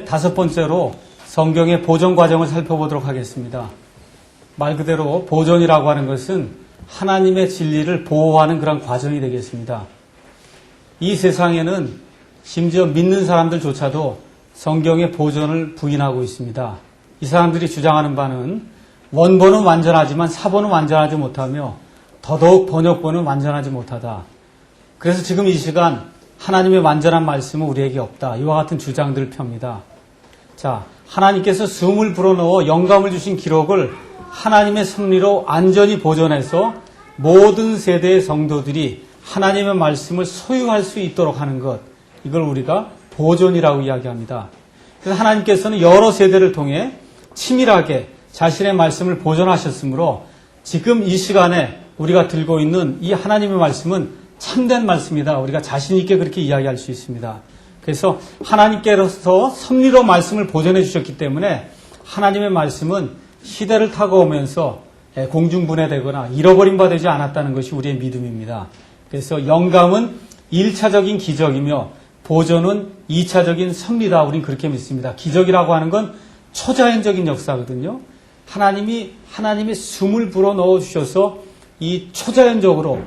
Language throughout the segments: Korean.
다섯 번째로 성경의 보존 과정을 살펴보도록 하겠습니다. 말 그대로 보존이라고 하는 것은 하나님의 진리를 보호하는 그런 과정이 되겠습니다. 이 세상에는 심지어 믿는 사람들조차도 성경의 보존을 부인하고 있습니다. 이 사람들이 주장하는 바는 원본은 완전하지만 사본은 완전하지 못하며 더더욱 번역본은 완전하지 못하다. 그래서 지금 이 시간 하나님의 완전한 말씀은 우리에게 없다. 이와 같은 주장들을 펴니다. 자, 하나님께서 숨을 불어넣어 영감을 주신 기록을 하나님의 섭리로 안전히 보존해서 모든 세대의 성도들이 하나님의 말씀을 소유할 수 있도록 하는 것, 이걸 우리가 보존이라고 이야기합니다. 그래서 하나님께서는 여러 세대를 통해 치밀하게 자신의 말씀을 보존하셨으므로 지금 이 시간에 우리가 들고 있는 이 하나님의 말씀은 참된 말씀이다. 우리가 자신 있게 그렇게 이야기할 수 있습니다. 그래서 하나님께서 섭리로 말씀을 보존해 주셨기 때문에 하나님의 말씀은 시대를 타고 오면서 공중분해되거나 잃어버린 바 되지 않았다는 것이 우리의 믿음입니다. 그래서 영감은 1차적인 기적이며 보존은 2차적인 섭리다. 우리는 그렇게 믿습니다. 기적이라고 하는 건 초자연적인 역사거든요. 하나님이 숨을 불어넣어 주셔서 이 초자연적으로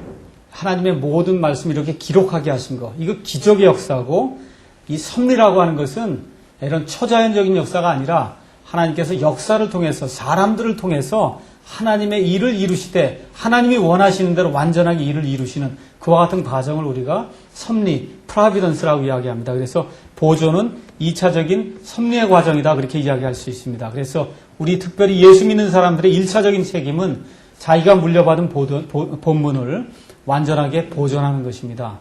하나님의 모든 말씀을 이렇게 기록하게 하신 것, 이거 기적의 역사고, 이 섭리라고 하는 것은 이런 초자연적인 역사가 아니라 하나님께서 역사를 통해서 사람들을 통해서 하나님의 일을 이루시되 하나님이 원하시는 대로 완전하게 일을 이루시는 그와 같은 과정을 우리가 섭리, 프라비던스라고 이야기합니다. 그래서 보존은 2차적인 섭리의 과정이다. 그렇게 이야기할 수 있습니다. 그래서 우리 특별히 예수 믿는 사람들의 1차적인 책임은 자기가 물려받은 본문을 완전하게 보존하는 것입니다.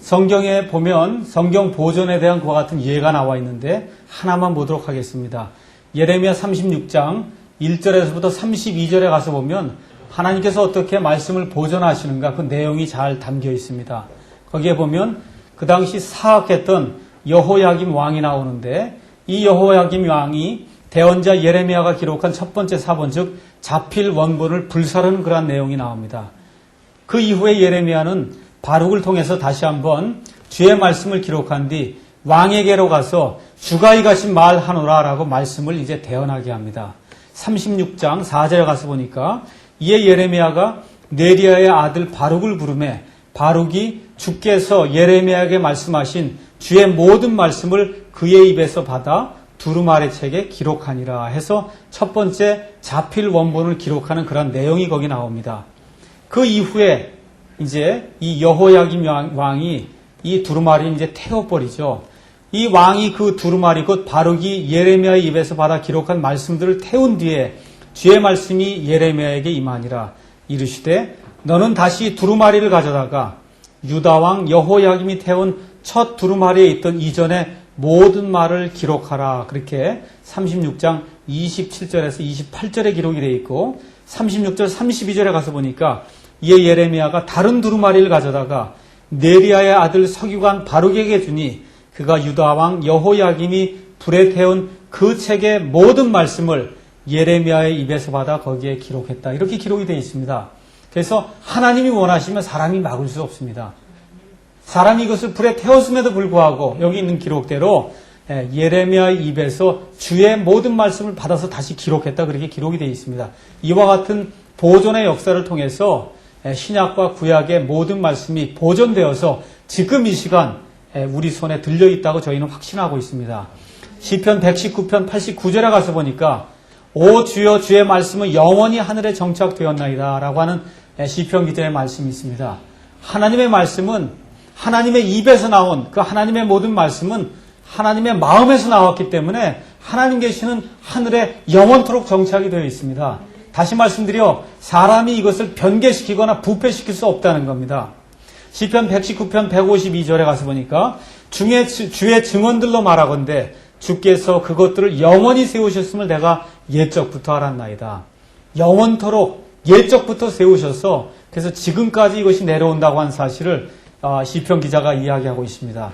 성경에 보면 성경 보존에 대한 그와 같은 예가 나와 있는데 하나만 보도록 하겠습니다. 예레미야 36장 1절에서부터 32절에 가서 보면 하나님께서 어떻게 말씀을 보존하시는가 그 내용이 잘 담겨 있습니다. 거기에 보면 그 당시 사악했던 여호야김 왕이 나오는데 이 여호야김 왕이 대언자 예레미야가 기록한 첫 번째 사본 즉 자필 원본을 불사르는 그러한 내용이 나옵니다. 그 이후에 예레미야는 바룩을 통해서 다시 한번 주의 말씀을 기록한 뒤 왕에게로 가서 주가 이같이 말하노라라고 말씀을 이제 대언하게 합니다. 36장 4절에 가서 보니까 이에 예레미야가 네리야의 아들 바룩을 부르매 바룩이 주께서 예레미야에게 말씀하신 주의 모든 말씀을 그의 입에서 받아 두루마리 책에 기록하니라 해서 첫 번째 자필 원본을 기록하는 그런 내용이 거기 나옵니다. 그 이후에 이제 이 여호야김 왕이 이 두루마리를 이제 태워버리죠. 이 왕이 그 두루마리 곧 바룩이 예레미야의 입에서 받아 기록한 말씀들을 태운 뒤에 주의 말씀이 예레미야에게 임하니라. 이르시되 너는 다시 두루마리를 가져다가 유다 왕 여호야김이 태운 첫 두루마리에 있던 이전의 모든 말을 기록하라. 그렇게 36장 27절에서 28절에 기록이 되어 있고 36절 32절에 가서 보니까 이에 예레미야가 다른 두루마리를 가져다가 네리야의 아들 서기관 바룩에게 주니 그가 유다 왕 여호야김이 불에 태운 그 책의 모든 말씀을 예레미야의 입에서 받아 거기에 기록했다. 이렇게 기록이 되어 있습니다. 그래서 하나님이 원하시면 사람이 막을 수 없습니다. 사람이 이것을 불에 태웠음에도 불구하고 여기 있는 기록대로 예레미야의 입에서 주의 모든 말씀을 받아서 다시 기록했다. 그렇게 기록이 되어 있습니다. 이와 같은 보존의 역사를 통해서 신약과 구약의 모든 말씀이 보존되어서 지금 이 시간 우리 손에 들려있다고 저희는 확신하고 있습니다. 시편 119편 89절에 가서 보니까 오 주여 주의 말씀은 영원히 하늘에 정착되었나이다 라고 하는 시편 기자의 말씀이 있습니다. 하나님의 말씀은 하나님의 입에서 나온 그 하나님의 모든 말씀은 하나님의 마음에서 나왔기 때문에 하나님 계시는 하늘에 영원토록 정착이 되어 있습니다. 다시 말씀드려 사람이 이것을 변개시키거나 부패시킬 수 없다는 겁니다. 시편 119편 152절에 가서 보니까 주의 증언들로 말하건대 주께서 그것들을 영원히 세우셨음을 내가 옛적부터 알았나이다. 영원토록 옛적부터 세우셔서 그래서 지금까지 이것이 내려온다고 한 사실을 시편 기자가 이야기하고 있습니다.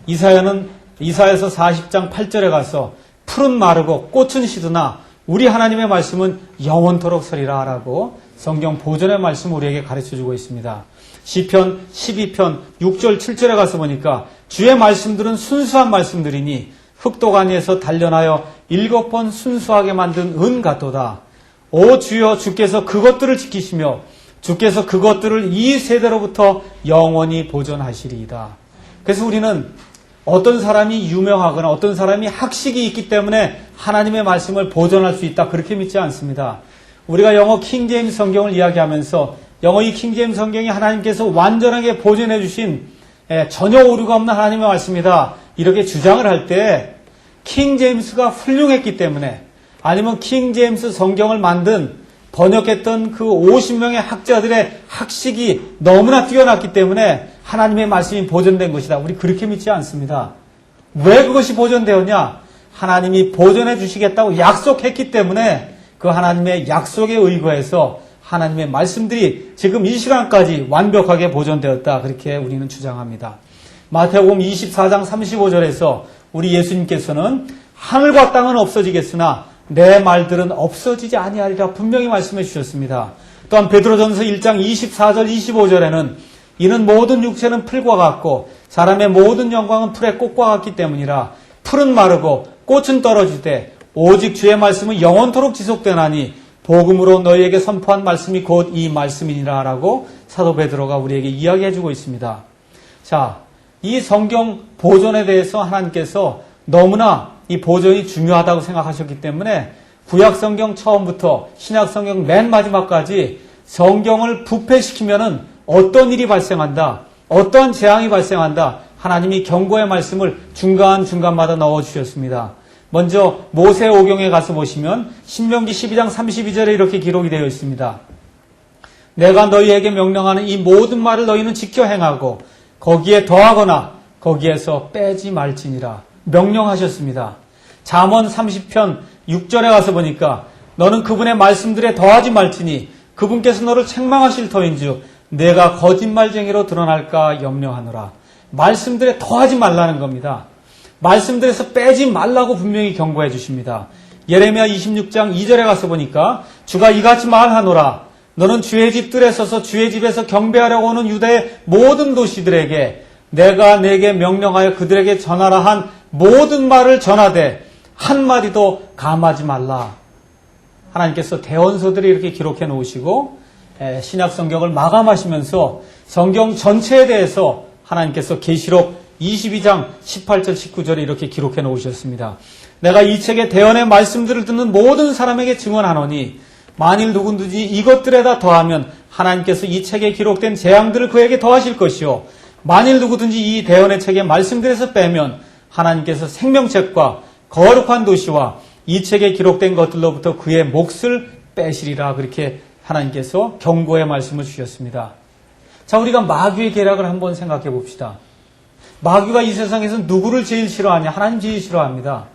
이사야서 40장 8절에 가서 풀은 마르고 꽃은 시드나 우리 하나님의 말씀은 영원토록 서리라 라고 성경 보존의 말씀 우리에게 가르쳐주고 있습니다. 시편 12편 6절 7절에 가서 보니까 주의 말씀들은 순수한 말씀들이니 흑도가니에서 단련하여 7번 순수하게 만든 은 같도다. 오 주여, 주께서 그것들을 지키시며 주께서 그것들을 이 세대로부터 영원히 보존하시리이다. 그래서 우리는 어떤 사람이 유명하거나 어떤 사람이 학식이 있기 때문에 하나님의 말씀을 보존할 수 있다, 그렇게 믿지 않습니다. 우리가 영어 킹제임스 성경을 이야기하면서 영어 이 킹제임스 성경이 하나님께서 완전하게 보존해 주신 전혀 오류가 없는 하나님의 말씀이다, 이렇게 주장을 할 때 킹제임스가 훌륭했기 때문에, 아니면 킹제임스 성경을 만든 번역했던 그 50명의 학자들의 학식이 너무나 뛰어났기 때문에 하나님의 말씀이 보존된 것이다, 우리 그렇게 믿지 않습니다. 왜 그것이 보존되었냐? 하나님이 보존해 주시겠다고 약속했기 때문에 그 하나님의 약속에 의거해서 하나님의 말씀들이 지금 이 시간까지 완벽하게 보존되었다, 그렇게 우리는 주장합니다. 마태복음 24장 35절에서 우리 예수님께서는 하늘과 땅은 없어지겠으나 내 말들은 없어지지 아니하리라 분명히 말씀해 주셨습니다. 또한 베드로전서 1장 24절 25절에는 이는 모든 육체는 풀과 같고 사람의 모든 영광은 풀의 꽃과 같기 때문이라. 풀은 마르고 꽃은 떨어지되 오직 주의 말씀은 영원토록 지속되나니 복음으로 너희에게 선포한 말씀이 곧 이 말씀이니라 라고 사도 베드로가 우리에게 이야기해주고 있습니다. 자, 이 성경 보존에 대해서 하나님께서 너무나 이 보존이 중요하다고 생각하셨기 때문에 구약 성경 처음부터 신약 성경 맨 마지막까지 성경을 부패시키면은 어떤 일이 발생한다, 어떤 재앙이 발생한다, 하나님이 경고의 말씀을 중간중간마다 넣어주셨습니다. 먼저 모세오경에 가서 보시면 신명기 12장 32절에 이렇게 기록이 되어 있습니다. 내가 너희에게 명령하는 이 모든 말을 너희는 지켜 행하고 거기에 더하거나 거기에서 빼지 말지니라 명령하셨습니다. 잠언 30편 6절에 가서 보니까 너는 그분의 말씀들에 더하지 말지니 그분께서 너를 책망하실 터인즉 내가 거짓말쟁이로 드러날까 염려하노라. 말씀들에 더하지 말라는 겁니다. 말씀들에서 빼지 말라고 분명히 경고해 주십니다. 예레미야 26장 2절에 가서 보니까 주가 이같이 말하노라. 너는 주의 집들에 서서 주의 집에서 경배하려고 오는 유다의 모든 도시들에게 내가 내게 명령하여 그들에게 전하라 한 모든 말을 전하되 한마디도 감하지 말라. 하나님께서 대언서들을 이렇게 기록해 놓으시고 신약 성경을 마감하시면서 성경 전체에 대해서 하나님께서 계시록 22장 18절 19절에 이렇게 기록해 놓으셨습니다. 내가 이 책의 대언의 말씀들을 듣는 모든 사람에게 증언하노니 만일 누구든지 이것들에다 더하면 하나님께서 이 책에 기록된 재앙들을 그에게 더하실 것이요 만일 누구든지 이 대언의 책의 말씀들에서 빼면 하나님께서 생명책과 거룩한 도시와 이 책에 기록된 것들로부터 그의 몫을 빼시리라. 그렇게 하나님께서 경고의 말씀을 주셨습니다. 자, 우리가 마귀의 계략을 한번 생각해 봅시다. 마귀가 이 세상에서 누구를 제일 싫어하냐? 하나님 제일 싫어합니다.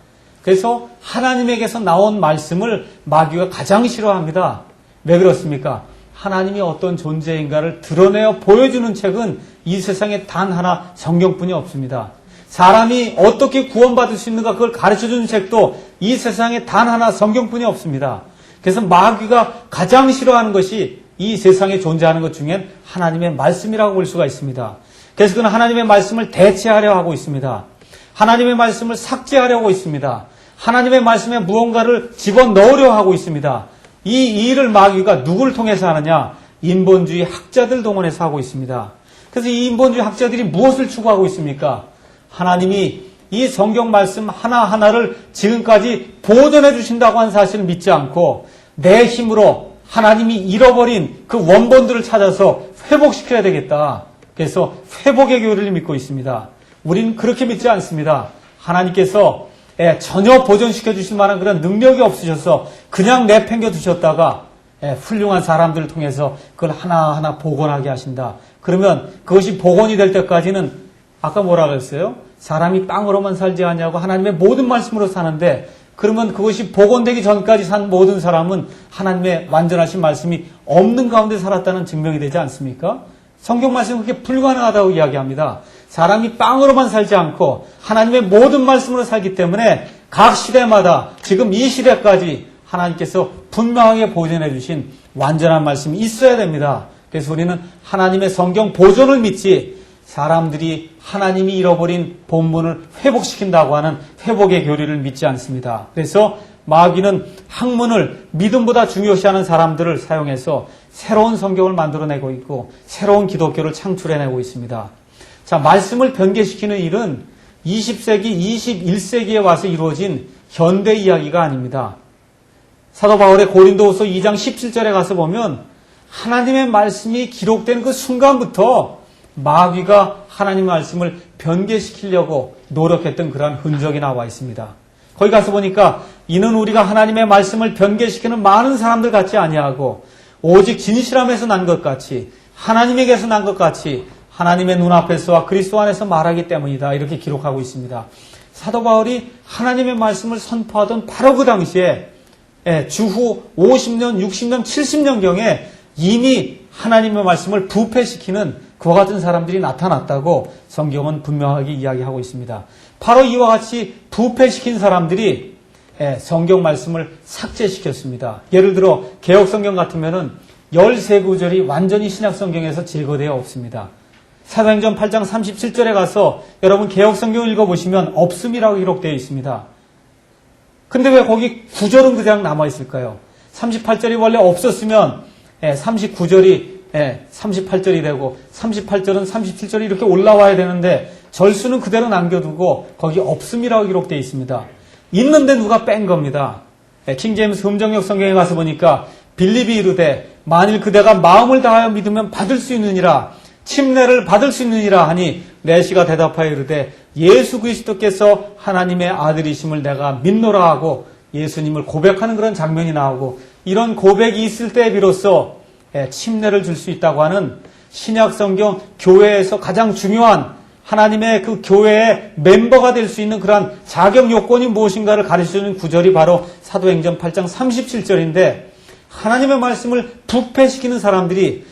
그래서 하나님에게서 나온 말씀을 마귀가 가장 싫어합니다. 왜 그렇습니까? 하나님이 어떤 존재인가를 드러내어 보여주는 책은 이 세상에 단 하나 성경뿐이 없습니다. 사람이 어떻게 구원받을 수 있는가 그걸 가르쳐주는 책도 이 세상에 단 하나 성경뿐이 없습니다. 그래서 마귀가 가장 싫어하는 것이 이 세상에 존재하는 것 중엔 하나님의 말씀이라고 볼 수가 있습니다. 그래서 그는 하나님의 말씀을 대체하려 하고 있습니다. 하나님의 말씀을 삭제하려고 있습니다. 하나님의 말씀에 무언가를 집어넣으려 하고 있습니다. 이 일을 마귀가 누구를 통해서 하느냐? 인본주의 학자들 동원해서 하고 있습니다. 그래서 이 인본주의 학자들이 무엇을 추구하고 있습니까? 하나님이 이 성경 말씀 하나하나를 지금까지 보존해 주신다고 한 사실을 믿지 않고 내 힘으로 하나님이 잃어버린 그 원본들을 찾아서 회복시켜야 되겠다. 그래서 회복의 교리를 믿고 있습니다. 우리는 그렇게 믿지 않습니다. 하나님께서 전혀 보존시켜 주실 만한 그런 능력이 없으셔서 그냥 내팽겨 두셨다가 훌륭한 사람들을 통해서 그걸 하나하나 복원하게 하신다. 그러면 그것이 복원이 될 때까지는 아까 뭐라 그랬어요? 사람이 빵으로만 살지 않냐고 하나님의 모든 말씀으로 사는데 그러면 그것이 복원되기 전까지 산 모든 사람은 하나님의 완전하신 말씀이 없는 가운데 살았다는 증명이 되지 않습니까? 성경 말씀은 그렇게 불가능하다고 이야기합니다. 사람이 빵으로만 살지 않고 하나님의 모든 말씀으로 살기 때문에 각 시대마다 지금 이 시대까지 하나님께서 분명하게 보존해 주신 완전한 말씀이 있어야 됩니다. 그래서 우리는 하나님의 성경 보존을 믿지 사람들이 하나님이 잃어버린 본문을 회복시킨다고 하는 회복의 교리를 믿지 않습니다. 그래서 마귀는 학문을 믿음보다 중요시하는 사람들을 사용해서 새로운 성경을 만들어내고 있고 새로운 기독교를 창출해내고 있습니다. 자, 말씀을 변개시키는 일은 20세기, 21세기에 와서 이루어진 현대 이야기가 아닙니다. 사도 바울의 고린도후서 2장 17절에 가서 보면 하나님의 말씀이 기록된 그 순간부터 마귀가 하나님의 말씀을 변개시키려고 노력했던 그러한 흔적이 나와 있습니다. 거기 가서 보니까 이는 우리가 하나님의 말씀을 변개시키는 많은 사람들 같지 아니하고 오직 진실함에서 난 것 같이 하나님에게서 난 것 같이 하나님의 눈앞에서와 그리스도 안에서 말하기 때문이다. 이렇게 기록하고 있습니다. 사도 바울이 하나님의 말씀을 선포하던 바로 그 당시에 주후 50년, 60년, 70년경에 이미 하나님의 말씀을 부패시키는 그와 같은 사람들이 나타났다고 성경은 분명하게 이야기하고 있습니다. 바로 이와 같이 부패시킨 사람들이 성경 말씀을 삭제시켰습니다. 예를 들어 개혁성경 같으면은 13구절이 완전히 신약성경에서 제거되어 없습니다. 사도행전 8장 37절에 가서 여러분 개혁성경을 읽어보시면 없음이라고 기록되어 있습니다. 근데 왜 거기 9절은 그냥 남아있을까요? 38절이 원래 없었으면 39절이 38절이 되고 38절은 37절이 이렇게 올라와야 되는데 절수는 그대로 남겨두고 거기 없음이라고 기록되어 있습니다. 있는데 누가 뺀 겁니다. 킹제임스 음정역 성경에 가서 보니까 빌립이 이르되 만일 그대가 마음을 다하여 믿으면 받을 수 있느니라 침례를 받을 수 있느니라 하니 내시가 대답하여 이르되 예수 그리스도께서 하나님의 아들이심을 내가 믿노라 하고 예수님을 고백하는 그런 장면이 나오고 이런 고백이 있을 때 비로소 침례를 줄 수 있다고 하는 신약성경 교회에서 가장 중요한 하나님의 그 교회의 멤버가 될 수 있는 그러한 자격 요건이 무엇인가를 가르쳐주는 구절이 바로 사도행전 8장 37절인데 하나님의 말씀을 부패시키는 사람들이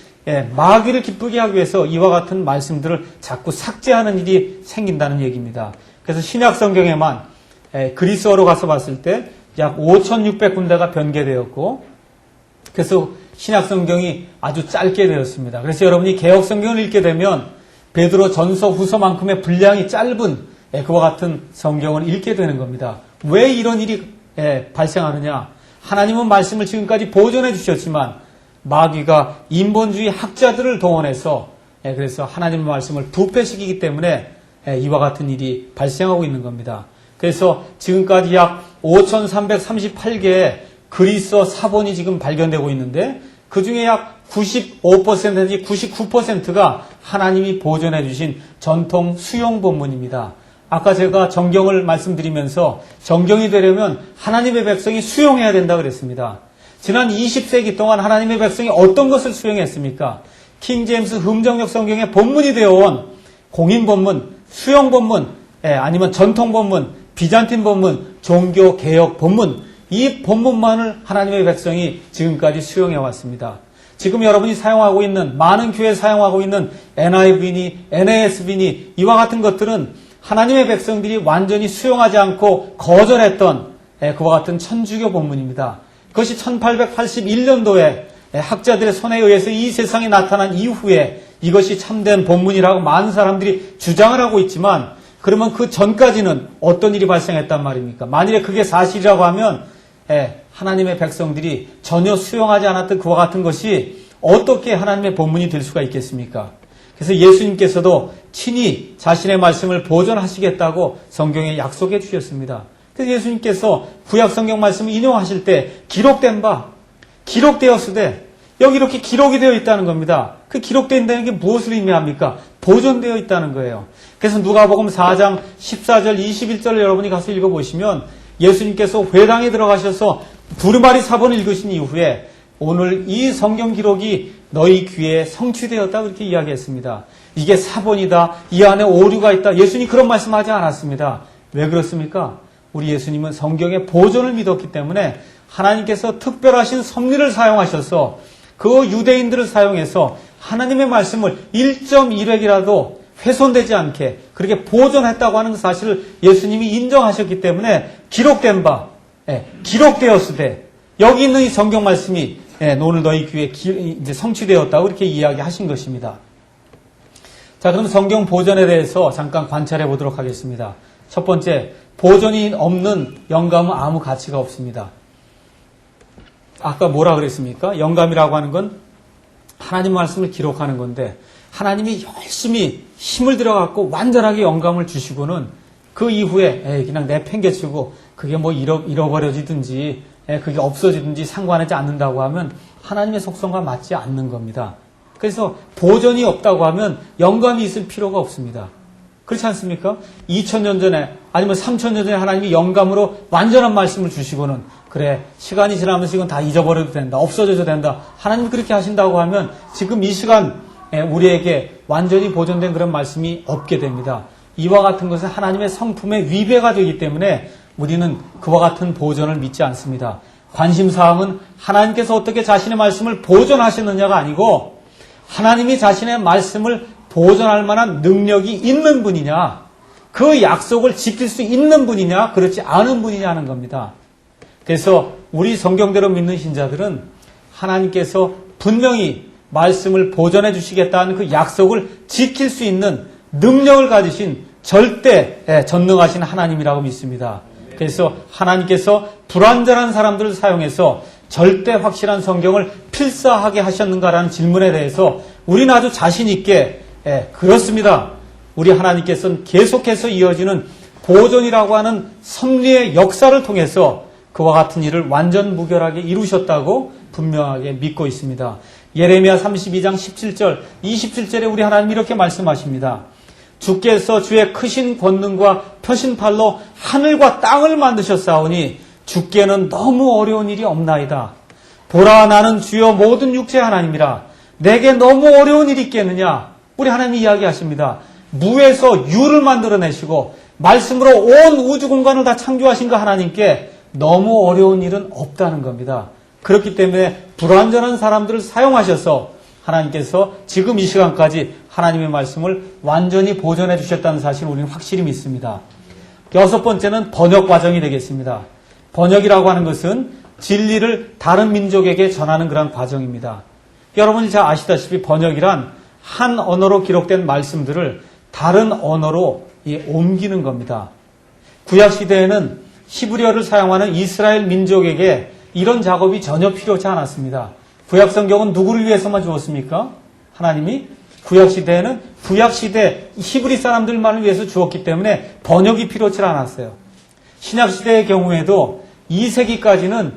마귀를 기쁘게 하기 위해서 이와 같은 말씀들을 자꾸 삭제하는 일이 생긴다는 얘기입니다. 그래서 신약성경에만 그리스어로 가서 봤을 때 약 5,600군데가 변개되었고 그래서 신약성경이 아주 짧게 되었습니다. 그래서 여러분이 개혁성경을 읽게 되면 베드로 전서 후서만큼의 분량이 짧은 그와 같은 성경을 읽게 되는 겁니다. 왜 이런 일이 발생하느냐? 하나님은 말씀을 지금까지 보존해 주셨지만 마귀가 인본주의 학자들을 동원해서 그래서 하나님의 말씀을 부패시키기 때문에 이와 같은 일이 발생하고 있는 겁니다. 그래서 지금까지 약 5,338개의 그리스어 사본이 지금 발견되고 있는데 그 중에 약 95%내지 99%가 하나님이 보존해 주신 전통 수용 본문입니다. 아까 제가 정경을 말씀드리면서 정경이 되려면 하나님의 백성이 수용해야 된다 그랬습니다. 지난 20세기 동안 하나님의 백성이 어떤 것을 수용했습니까? 킹제임스 음정역 성경의 본문이 되어온 공인 본문, 수용 본문, 아니면 전통 본문, 비잔틴 본문, 종교 개혁 본문, 이 본문만을 하나님의 백성이 지금까지 수용해 왔습니다. 지금 여러분이 사용하고 있는 많은 교회에 사용하고 있는 NIV니 NASB니 이와 같은 것들은 하나님의 백성들이 완전히 수용하지 않고 거절했던 그와 같은 천주교 본문입니다. 그것이 1881년도에 학자들의 손에 의해서 이 세상에 나타난 이후에 이것이 참된 본문이라고 많은 사람들이 주장을 하고 있지만 그러면 그 전까지는 어떤 일이 발생했단 말입니까? 만일에 그게 사실이라고 하면 하나님의 백성들이 전혀 수용하지 않았던 그와 같은 것이 어떻게 하나님의 본문이 될 수가 있겠습니까? 그래서 예수님께서도 친히 자신의 말씀을 보존하시겠다고 성경에 약속해 주셨습니다. 그래서 예수님께서 구약 성경 말씀을 인용하실 때 기록된 바, 기록되었으되 여기 이렇게 기록이 되어 있다는 겁니다. 그 기록되어 있다는 게 무엇을 의미합니까? 보존되어 있다는 거예요. 그래서 누가복음 4장 14절 21절을 여러분이 가서 읽어보시면 예수님께서 회당에 들어가셔서 두루마리 사본을 읽으신 이후에 오늘 이 성경 기록이 너희 귀에 성취되었다 그렇게 이야기했습니다. 이게 사본이다. 이 안에 오류가 있다. 예수님 그런 말씀하지 않았습니다. 왜 그렇습니까? 우리 예수님은 성경의 보존을 믿었기 때문에 하나님께서 특별하신 섭리를 사용하셔서 그 유대인들을 사용해서 하나님의 말씀을 1.1획이라도 훼손되지 않게 그렇게 보존했다고 하는 사실을 예수님이 인정하셨기 때문에 기록된 바, 기록되었으되 여기 있는 이 성경 말씀이 오늘 너희 귀에 이제 성취되었다고 이렇게 이야기하신 것입니다. 자, 그럼 성경 보존에 대해서 잠깐 관찰해 보도록 하겠습니다. 첫 번째, 보존이 없는 영감은 아무 가치가 없습니다. 아까 뭐라 그랬습니까? 영감이라고 하는 건 하나님 말씀을 기록하는 건데 하나님이 열심히 힘을 들여갖고 완전하게 영감을 주시고는 그 이후에 그냥 내팽개치고 그게 뭐 잃어버려지든지 그게 없어지든지 상관하지 않는다고 하면 하나님의 속성과 맞지 않는 겁니다. 그래서 보존이 없다고 하면 영감이 있을 필요가 없습니다. 그렇지 않습니까? 2000년 전에 아니면 3000년 전에 하나님이 영감으로 완전한 말씀을 주시고는 그래 시간이 지나면서 이건 다 잊어버려도 된다. 없어져도 된다. 하나님이 그렇게 하신다고 하면 지금 이 시간 우리에게 완전히 보존된 그런 말씀이 없게 됩니다. 이와 같은 것은 하나님의 성품의 위배가 되기 때문에 우리는 그와 같은 보존을 믿지 않습니다. 관심사항은 하나님께서 어떻게 자신의 말씀을 보존하시느냐가 아니고 하나님이 자신의 말씀을 보존할 만한 능력이 있는 분이냐, 그 약속을 지킬 수 있는 분이냐, 그렇지 않은 분이냐 하는 겁니다. 그래서 우리 성경대로 믿는 신자들은 하나님께서 분명히 말씀을 보존해 주시겠다는 그 약속을 지킬 수 있는 능력을 가지신 절대 전능하신 하나님이라고 믿습니다. 그래서 하나님께서 불완전한 사람들을 사용해서 절대 확실한 성경을 필사하게 하셨는가라는 질문에 대해서 우리는 아주 자신 있게 그렇습니다. 우리 하나님께서는 계속해서 이어지는 보존이라고 하는 섭리의 역사를 통해서 그와 같은 일을 완전 무결하게 이루셨다고 분명하게 믿고 있습니다. 예레미야 32장 17절, 27절에 우리 하나님 이렇게 말씀하십니다. 주께서 주의 크신 권능과 펴신 팔로 하늘과 땅을 만드셨사오니 주께는 너무 어려운 일이 없나이다. 보라 나는 주여 모든 육체의 하나님이라. 내게 너무 어려운 일이 있겠느냐. 우리 하나님이 이야기하십니다. 무에서 유를 만들어내시고 말씀으로 온 우주 공간을 다 창조하신 그 하나님께 너무 어려운 일은 없다는 겁니다. 그렇기 때문에 불완전한 사람들을 사용하셔서 하나님께서 지금 이 시간까지 하나님의 말씀을 완전히 보존해 주셨다는 사실을 우리는 확실히 믿습니다. 여섯 번째는 번역 과정이 되겠습니다. 번역이라고 하는 것은 진리를 다른 민족에게 전하는 그런 과정입니다. 여러분이 잘 아시다시피 번역이란 한 언어로 기록된 말씀들을 다른 언어로 옮기는 겁니다. 구약시대에는 히브리어를 사용하는 이스라엘 민족에게 이런 작업이 전혀 필요치 않았습니다. 구약성경은 누구를 위해서만 주었습니까? 하나님이 구약시대에는 구약시대 히브리 사람들만을 위해서 주었기 때문에 번역이 필요치 않았어요. 신약시대의 경우에도 2세기까지는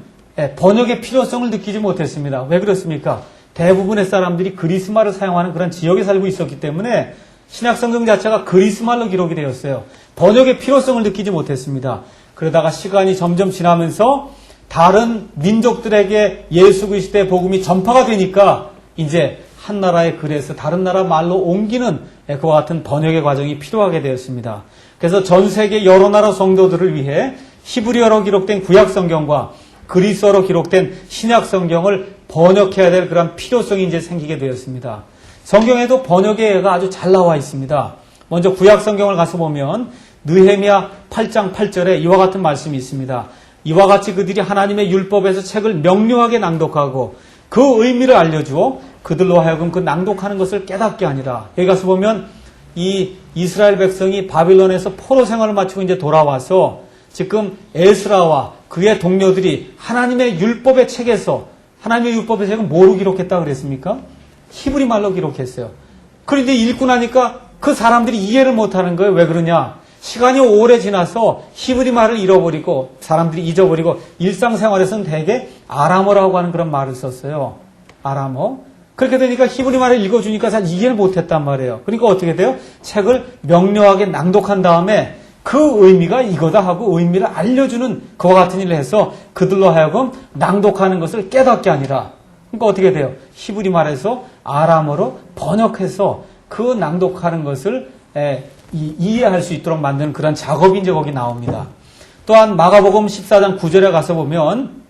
번역의 필요성을 느끼지 못했습니다. 왜 그렇습니까? 대부분의 사람들이 그리스말을 사용하는 그런 지역에 살고 있었기 때문에 신약성경 자체가 그리스말로 기록이 되었어요. 번역의 필요성을 느끼지 못했습니다. 그러다가 시간이 점점 지나면서 다른 민족들에게 예수 그리스도의 복음이 전파가 되니까 이제 한 나라의 글에서 다른 나라 말로 옮기는 그와 같은 번역의 과정이 필요하게 되었습니다. 그래서 전 세계 여러 나라 성도들을 위해 히브리어로 기록된 구약 성경과 그리스어로 기록된 신약 성경을 번역해야 될 그런 필요성이 이제 생기게 되었습니다. 성경에도 번역의 예가 아주 잘 나와 있습니다. 먼저 구약 성경을 가서 보면 느헤미야 8장 8절에 이와 같은 말씀이 있습니다. 이와 같이 그들이 하나님의 율법에서 책을 명료하게 낭독하고 그 의미를 알려주어 그들로 하여금 그 낭독하는 것을 깨닫게 하니라. 여기 가서 보면 이 이스라엘 백성이 바빌론에서 포로 생활을 마치고 이제 돌아와서 지금 에스라와 그의 동료들이 하나님의 율법의 책에서 하나님의 율법의 책은 뭐로 기록했다고 그랬습니까? 히브리 말로 기록했어요. 그런데 읽고 나니까 그 사람들이 이해를 못하는 거예요. 왜 그러냐? 시간이 오래 지나서 히브리 말을 잃어버리고 사람들이 잊어버리고 일상생활에서는 대개 아람어라고 하는 그런 말을 썼어요. 아람어. 그렇게 되니까 히브리 말을 읽어주니까 잘 이해를 못했단 말이에요. 그러니까 어떻게 돼요? 책을 명료하게 낭독한 다음에 그 의미가 이거다 하고 의미를 알려주는 그와 같은 일을 해서 그들로 하여금 낭독하는 것을 깨닫게 아니라 그러니까 어떻게 돼요? 히브리 말에서 아람어로 번역해서 그 낭독하는 것을 이해할 수 있도록 만드는 그런 작업이 이제 거기 나옵니다. 또한 마가복음 14장 9절에 가서 보면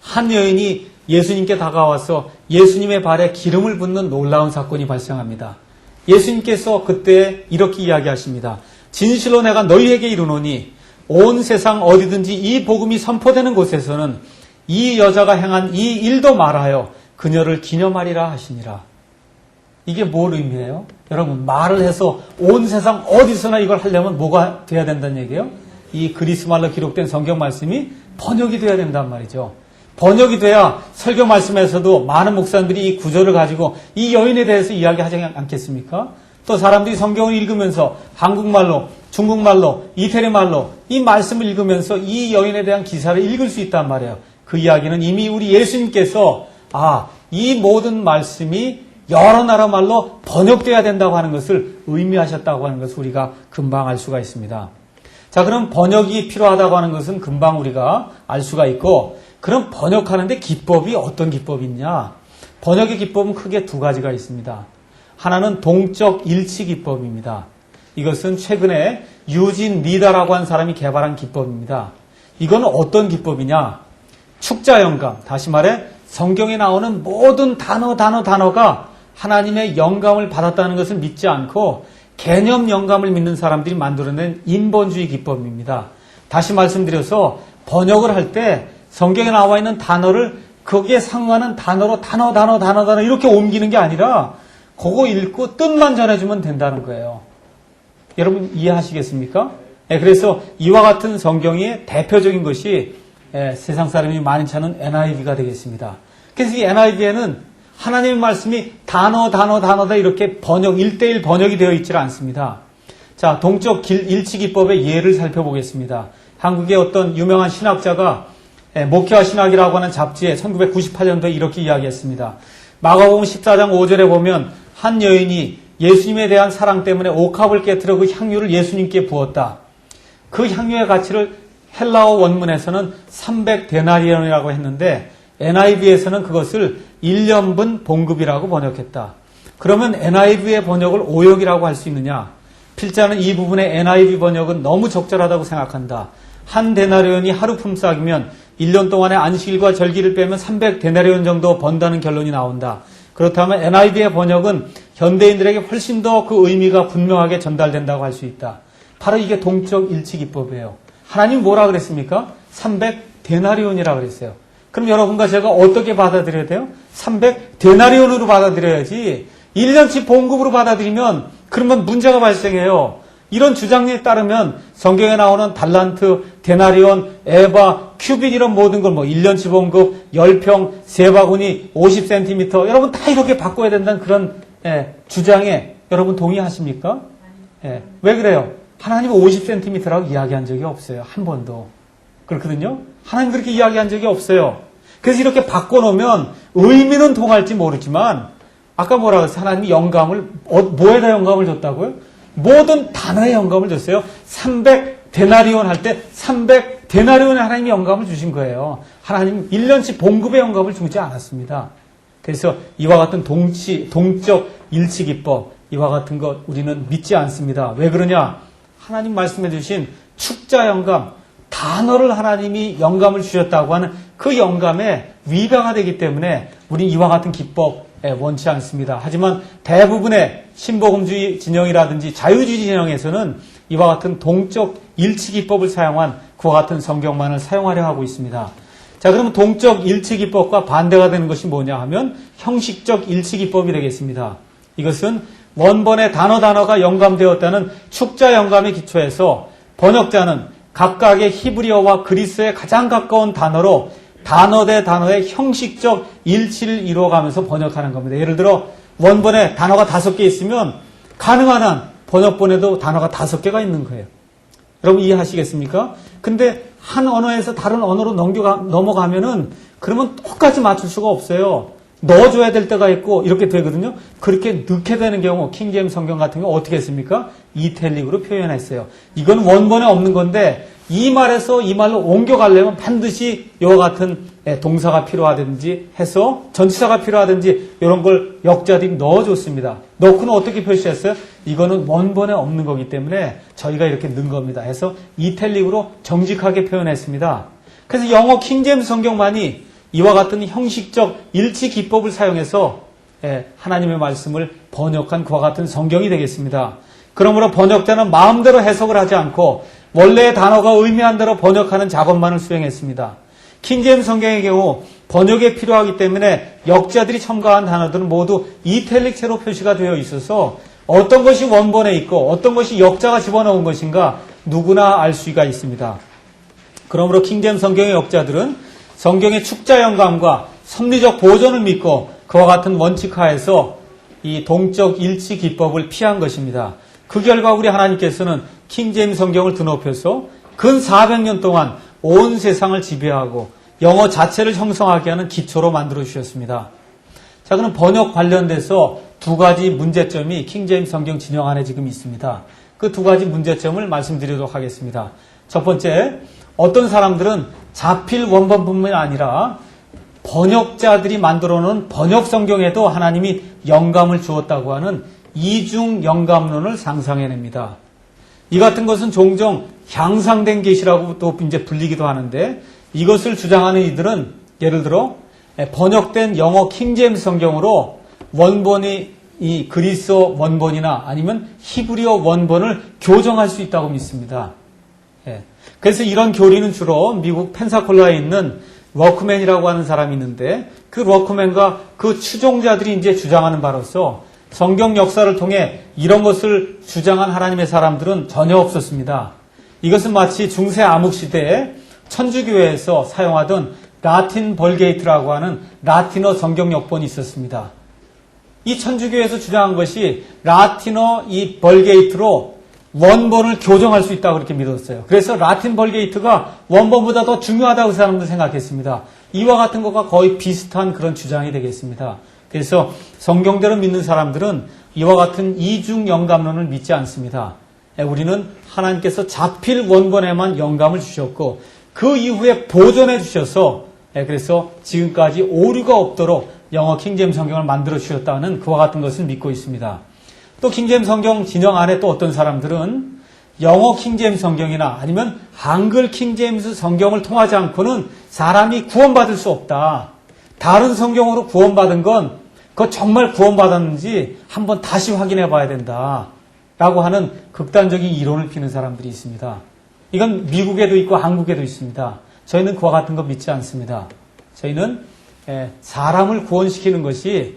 한 여인이 예수님께 다가와서 예수님의 발에 기름을 붓는 놀라운 사건이 발생합니다. 예수님께서 그때 이렇게 이야기하십니다. 진실로 내가 너희에게 이르노니 온 세상 어디든지 이 복음이 선포되는 곳에서는 이 여자가 행한 이 일도 말하여 그녀를 기념하리라 하시니라. 이게 뭘 의미해요? 여러분, 말을 해서 온 세상 어디서나 이걸 하려면 뭐가 돼야 된다는 얘기예요? 이 그리스 말로 기록된 성경 말씀이 번역이 돼야 된단 말이죠. 번역이 돼야 설교 말씀에서도 많은 목사님들이 이 구절을 가지고 이 여인에 대해서 이야기하지 않겠습니까? 또 사람들이 성경을 읽으면서 한국말로, 중국말로, 이태리 말로 이 말씀을 읽으면서 이 여인에 대한 기사를 읽을 수 있단 말이에요. 그 이야기는 이미 우리 예수님께서 이 모든 말씀이 여러 나라 말로 번역돼야 된다고 하는 것을 의미하셨다고 하는 것을 우리가 금방 알 수가 있습니다. 자, 그럼 번역이 필요하다고 하는 것은 금방 우리가 알 수가 있고, 그럼 번역하는데 기법이 어떤 기법이 있냐? 번역의 기법은 크게 두 가지가 있습니다. 하나는 동적 일치 기법입니다. 이것은 최근에 유진 리다라고 하는 사람이 개발한 기법입니다. 이건 어떤 기법이냐? 축자 영감, 다시 말해 성경에 나오는 모든 단어가 하나님의 영감을 받았다는 것을 믿지 않고 개념 영감을 믿는 사람들이 만들어낸 인본주의 기법입니다. 다시 말씀드려서 번역을 할 때 성경에 나와 있는 단어를 거기에 상응하는 단어로 단어 이렇게 옮기는 게 아니라 그거 읽고 뜻만 전해주면 된다는 거예요. 여러분 이해하시겠습니까? 그래서 이와 같은 성경의 대표적인 것이 세상 사람이 많이 찾는 NIV가 되겠습니다. 그래서 이 NIV에는 하나님의 말씀이 단어다 이렇게 번역, 1:1 번역이 되어 있지 않습니다. 자, 동적 일치 기법의 예를 살펴보겠습니다. 한국의 어떤 유명한 신학자가 목회와 신학이라고 하는 잡지에 1998년도에 이렇게 이야기했습니다. 마가복음 14장 5절에 보면 한 여인이 예수님에 대한 사랑 때문에 옥합을 깨트려 그 향유를 예수님께 부었다. 그 향유의 가치를 헬라어 원문에서는 300데나리온이라고 했는데 NIV에서는 그것을 1년분 봉급이라고 번역했다. 그러면 NIV의 번역을 오역이라고 할 수 있느냐? 필자는 이 부분의 NIV 번역은 너무 적절하다고 생각한다. 한 데나리온이 하루 품삯이면 1년 동안의 안식일과 절기를 빼면 300데나리온 정도 번다는 결론이 나온다. 그렇다면 NIV의 번역은 현대인들에게 훨씬 더 그 의미가 분명하게 전달된다고 할 수 있다. 바로 이게 동적 일치 기법이에요. 하나님 뭐라 그랬습니까? 300데나리온이라고 그랬어요. 그럼 여러분과 제가 어떻게 받아들여야 돼요? 300데나리온으로 받아들여야지 1년치 봉급으로 받아들이면 그러면 문제가 발생해요. 이런 주장에 따르면 성경에 나오는 달란트, 데나리온, 에바, 큐빅 이런 모든 걸 1년치 봉급, 10평, 3바구니, 50cm 여러분 다 이렇게 바꿔야 된다는 그런 주장에 여러분 동의하십니까? 왜 그래요? 하나님은 50cm라고 이야기한 적이 없어요. 한 번도. 그렇거든요? 하나님 그렇게 이야기한 적이 없어요. 그래서 이렇게 바꿔놓으면 의미는 통할지 모르지만 아까 뭐라고 했어요? 하나님이 영감을 뭐에다 영감을 줬다고요? 모든 단어에 영감을 줬어요. 300데나리온 할 때 300데나리온에 하나님이 영감을 주신 거예요. 하나님 1년치 봉급의 영감을 주지 않았습니다. 그래서 이와 같은 동적 일치 기법 이와 같은 것 우리는 믿지 않습니다. 왜 그러냐? 하나님 말씀해 주신 축자 영감 단어를 하나님이 영감을 주셨다고 하는 그 영감에 위배가 되기 때문에 우리는 이와 같은 기법 원치 않습니다. 하지만 대부분의 신복음주의 진영이라든지 자유주의 진영에서는 이와 같은 동적 일치 기법을 사용한 그와 같은 성경만을 사용하려 하고 있습니다. 자, 그러면 동적 일치 기법과 반대가 되는 것이 뭐냐 하면 형식적 일치 기법이 되겠습니다. 이것은 원본의 단어가 영감되었다는 축자 영감에 기초해서 번역자는 각각의 히브리어와 그리스에 가장 가까운 단어로 단어 대 단어의 형식적 일치를 이루어가면서 번역하는 겁니다. 예를 들어 원본에 단어가 5개 있으면 가능한 한 번역본에도 단어가 5개가 있는 거예요. 여러분 이해하시겠습니까? 근데 한 언어에서 다른 언어로 넘어가면은 그러면 똑같이 맞출 수가 없어요. 넣어줘야 될 때가 있고 이렇게 되거든요. 그렇게 넣게 되는 경우 킹제임스 성경 같은 경우 어떻게 했습니까? 이탈릭으로 표현했어요. 이건 원본에 없는 건데 이 말에서 이 말로 옮겨가려면 반드시 이와 같은 동사가 필요하든지 해서 전치사가 필요하든지 이런 걸 역자들이 넣어줬습니다. 넣고는 어떻게 표시했어요? 이거는 원본에 없는 거기 때문에 저희가 이렇게 넣은 겁니다. 해서 이탈릭으로 정직하게 표현했습니다. 그래서 영어 킹제임스 성경만이 이와 같은 형식적 일치 기법을 사용해서 하나님의 말씀을 번역한 그와 같은 성경이 되겠습니다. 그러므로 번역자는 마음대로 해석을 하지 않고 원래의 단어가 의미한 대로 번역하는 작업만을 수행했습니다. 킹제임스 성경의 경우 번역에 필요하기 때문에 역자들이 첨가한 단어들은 모두 이탈릭체로 표시가 되어 있어서 어떤 것이 원본에 있고 어떤 것이 역자가 집어넣은 것인가 누구나 알 수가 있습니다. 그러므로 킹제임스 성경의 역자들은 성경의 축자 영감과 섭리적 보존을 믿고 그와 같은 원칙 하에서 이 동적 일치 기법을 피한 것입니다. 그 결과 우리 하나님께서는 킹제임스 성경을 드높여서 근 400년 동안 온 세상을 지배하고 영어 자체를 형성하게 하는 기초로 만들어 주셨습니다. 자, 그럼 번역 관련돼서 두 가지 문제점이 킹제임스 성경 진영 안에 지금 있습니다. 그 두 가지 문제점을 말씀드리도록 하겠습니다. 첫 번째, 어떤 사람들은 자필 원본뿐만 아니라 번역자들이 만들어 놓은 번역 성경에도 하나님이 영감을 주었다고 하는 이중 영감론을 상상해냅니다. 이 같은 것은 종종 향상된 계시라고 또 이제 불리기도 하는데 이것을 주장하는 이들은 예를 들어 번역된 영어 킹제임스 성경으로 원본이 이 그리스어 원본이나 아니면 히브리어 원본을 교정할 수 있다고 믿습니다. 그래서 이런 교리는 주로 미국 펜사콜라에 있는 워크맨이라고 하는 사람이 있는데 그 워크맨과 그 추종자들이 이제 주장하는 바로서 성경 역사를 통해 이런 것을 주장한 하나님의 사람들은 전혀 없었습니다. 이것은 마치 중세 암흑 시대에 천주교회에서 사용하던 라틴 벌게이트라고 하는 라틴어 성경 역본이 있었습니다. 이 천주교에서 주장한 것이 라틴어 이 벌게이트로 원본을 교정할 수 있다고 그렇게 믿었어요. 그래서 라틴 벌게이트가 원본보다 더 중요하다고 그 사람들 생각했습니다. 이와 같은 것과 거의 비슷한 그런 주장이 되겠습니다. 그래서 성경대로 믿는 사람들은 이와 같은 이중 영감론을 믿지 않습니다. 우리는 하나님께서 자필 원본에만 영감을 주셨고 그 이후에 보존해 주셔서 그래서 지금까지 오류가 없도록 영어 킹제임스 성경을 만들어 주셨다는 그와 같은 것을 믿고 있습니다. 또 킹제임스 성경 진영 안에 또 어떤 사람들은 영어 킹제임스 성경이나 아니면 한글 킹제임스 성경을 통하지 않고는 사람이 구원받을 수 없다. 다른 성경으로 구원받은 건 그거 정말 구원받았는지 한번 다시 확인해 봐야 된다. 라고 하는 극단적인 이론을 피는 사람들이 있습니다. 이건 미국에도 있고 한국에도 있습니다. 저희는 그와 같은 거 믿지 않습니다. 저희는 사람을 구원시키는 것이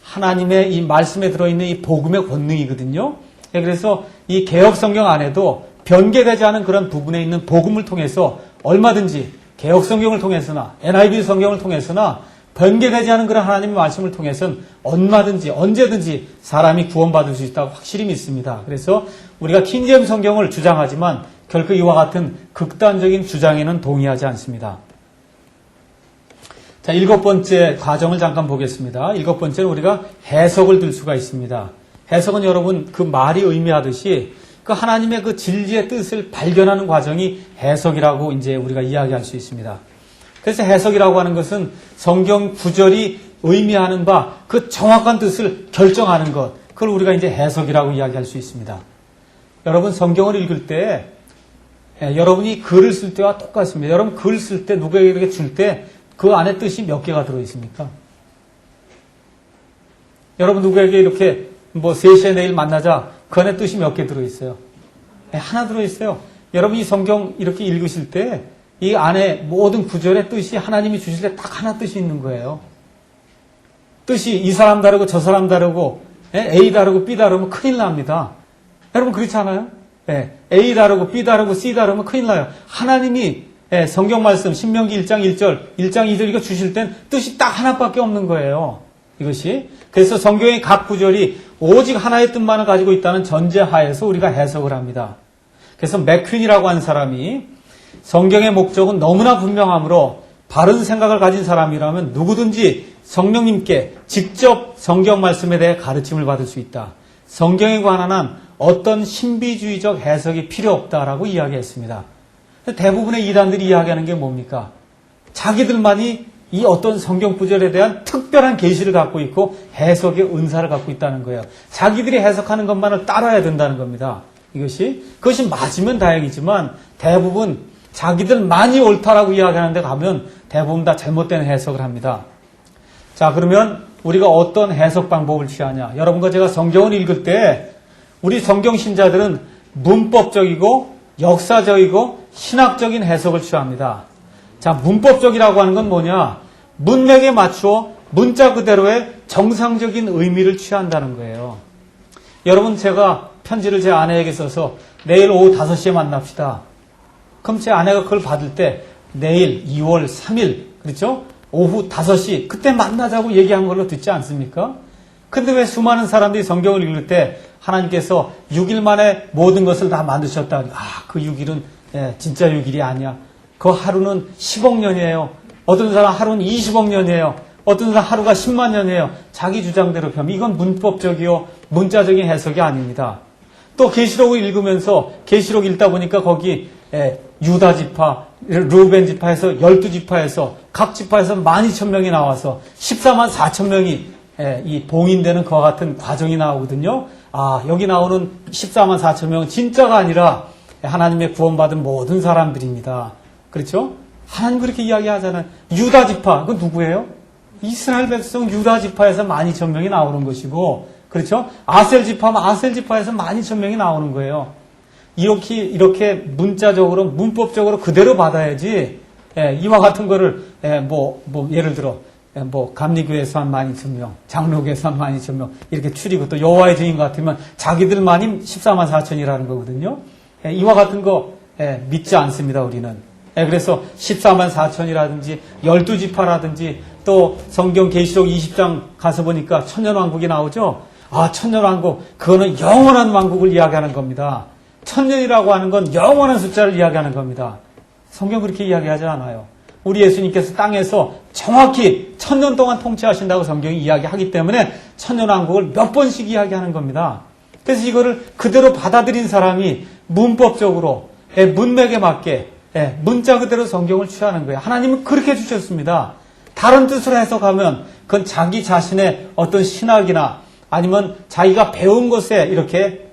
하나님의 이 말씀에 들어있는 이 복음의 권능이거든요. 그래서 이 개혁 성경 안에도 변개되지 않은 그런 부분에 있는 복음을 통해서 얼마든지 개혁 성경을 통해서나 NIV 성경을 통해서나 변개되지 않은 그런 하나님의 말씀을 통해서는 얼마든지 언제든지 사람이 구원받을 수 있다고 확실히 믿습니다. 그래서 우리가 킹제임스 성경을 주장하지만 결코 이와 같은 극단적인 주장에는 동의하지 않습니다. 자, 7번째 과정을 잠깐 보겠습니다. 7번째는 우리가 해석을 들 수가 있습니다. 해석은 여러분 그 말이 의미하듯이 그 하나님의 그 진리의 뜻을 발견하는 과정이 해석이라고 이제 우리가 이야기할 수 있습니다. 그래서 해석이라고 하는 것은 성경 구절이 의미하는 바 그 정확한 뜻을 결정하는 것, 그걸 우리가 이제 해석이라고 이야기할 수 있습니다. 여러분 성경을 읽을 때 여러분이 글을 쓸 때와 똑같습니다. 여러분 글 쓸 때 누구에게 줄 때 그 안에 뜻이 몇 개가 들어있습니까? 여러분 누구에게 이렇게 3시에 내일 만나자 그 안에 뜻이 몇 개 들어있어요? 하나 들어있어요. 여러분 이 성경 이렇게 읽으실 때 이 안에 모든 구절의 뜻이 하나님이 주실 때 딱 하나 뜻이 있는 거예요. 뜻이 이 사람 다르고 저 사람 다르고 A 다르고 B 다르면 큰일 납니다. 여러분 그렇지 않아요? A 다르고 B 다르고 C 다르면 큰일 나요. 하나님이 성경 말씀 신명기 1장 1절 1장 2절 이거 주실 땐 뜻이 딱 하나밖에 없는 거예요. 이것이. 그래서 성경의 각 구절이 오직 하나의 뜻만을 가지고 있다는 전제하에서 우리가 해석을 합니다. 그래서 맥퀸이라고 하는 사람이 성경의 목적은 너무나 분명하므로 바른 생각을 가진 사람이라면 누구든지 성령님께 직접 성경 말씀에 대해 가르침을 받을 수 있다. 성경에 관한 어떤 신비주의적 해석이 필요 없다라고 이야기했습니다. 대부분의 이단들이 이야기하는 게 뭡니까? 자기들만이 이 어떤 성경 구절에 대한 특별한 계시를 갖고 있고 해석의 은사를 갖고 있다는 거예요. 자기들이 해석하는 것만을 따라야 된다는 겁니다. 그것이 맞으면 다행이지만 대부분 자기들만이 옳다라고 이야기하는 데 가면 대부분 다 잘못된 해석을 합니다. 자, 그러면 우리가 어떤 해석 방법을 취하냐? 여러분과 제가 성경을 읽을 때 우리 성경 신자들은 문법적이고 역사적이고 신학적인 해석을 취합니다. 자, 문법적이라고 하는 건 뭐냐? 문맥에 맞추어 문자 그대로의 정상적인 의미를 취한다는 거예요. 여러분, 제가 편지를 제 아내에게 써서 내일 오후 5시에 만납시다. 그럼 제 아내가 그걸 받을 때 내일 2월 3일, 그렇죠? 오후 5시, 그때 만나자고 얘기한 걸로 듣지 않습니까? 근데 왜 수많은 사람들이 성경을 읽을 때 하나님께서 6일 만에 모든 것을 다 만드셨다. 그 6일은 진짜 6일이 아니야. 그 하루는 10억 년이에요. 어떤 사람 하루는 20억 년이에요. 어떤 사람 하루가 10만 년이에요. 자기 주장대로 펴면 이건 문법적이요 문자적인 해석이 아닙니다. 또 계시록을 읽으면서 계시록 읽다 보니까 거기 유다 지파, 루벤 지파에서 12지파에서 각 지파에서 12,000명이 나와서 14만 4천 명이 이 봉인되는 그와 같은 과정이 나오거든요. 여기 나오는 14만 4천 명은 진짜가 아니라 하나님의 구원받은 모든 사람들입니다. 그렇죠? 하나님 그렇게 이야기하잖아요. 유다 지파, 그건 누구예요? 이스라엘 백성 유다 지파에서 12,000명이 나오는 것이고, 그렇죠? 아셀 지파면 아셀 지파에서 12,000명이 나오는 거예요. 이렇게 문자적으로, 문법적으로 그대로 받아야지, 이와 같은 거를, 예를 들어, 감리교에서 한 12,000명, 장로교에서 한 12,000명, 이렇게 추리고 또 여호와의 증인 같으면 자기들만이 14만 4천이라는 거거든요. 이와 같은 거, 믿지 않습니다, 우리는. 그래서 14만 4천이라든지 12지파라든지 또 성경 계시록 20장 가서 보니까 천년왕국이 나오죠. 천년왕국, 그거는 영원한 왕국을 이야기하는 겁니다. 천년이라고 하는 건 영원한 숫자를 이야기하는 겁니다. 성경 그렇게 이야기하지 않아요. 우리 예수님께서 땅에서 정확히 천년 동안 통치하신다고 성경이 이야기하기 때문에 천년왕국을 몇 번씩 이야기하는 겁니다. 그래서 이거를 그대로 받아들인 사람이 문법적으로 문맥에 맞게 문자 그대로 성경을 취하는 거예요. 하나님은 그렇게 주셨습니다. 다른 뜻으로 해석하면 그건 자기 자신의 어떤 신학이나 아니면 자기가 배운 것에 이렇게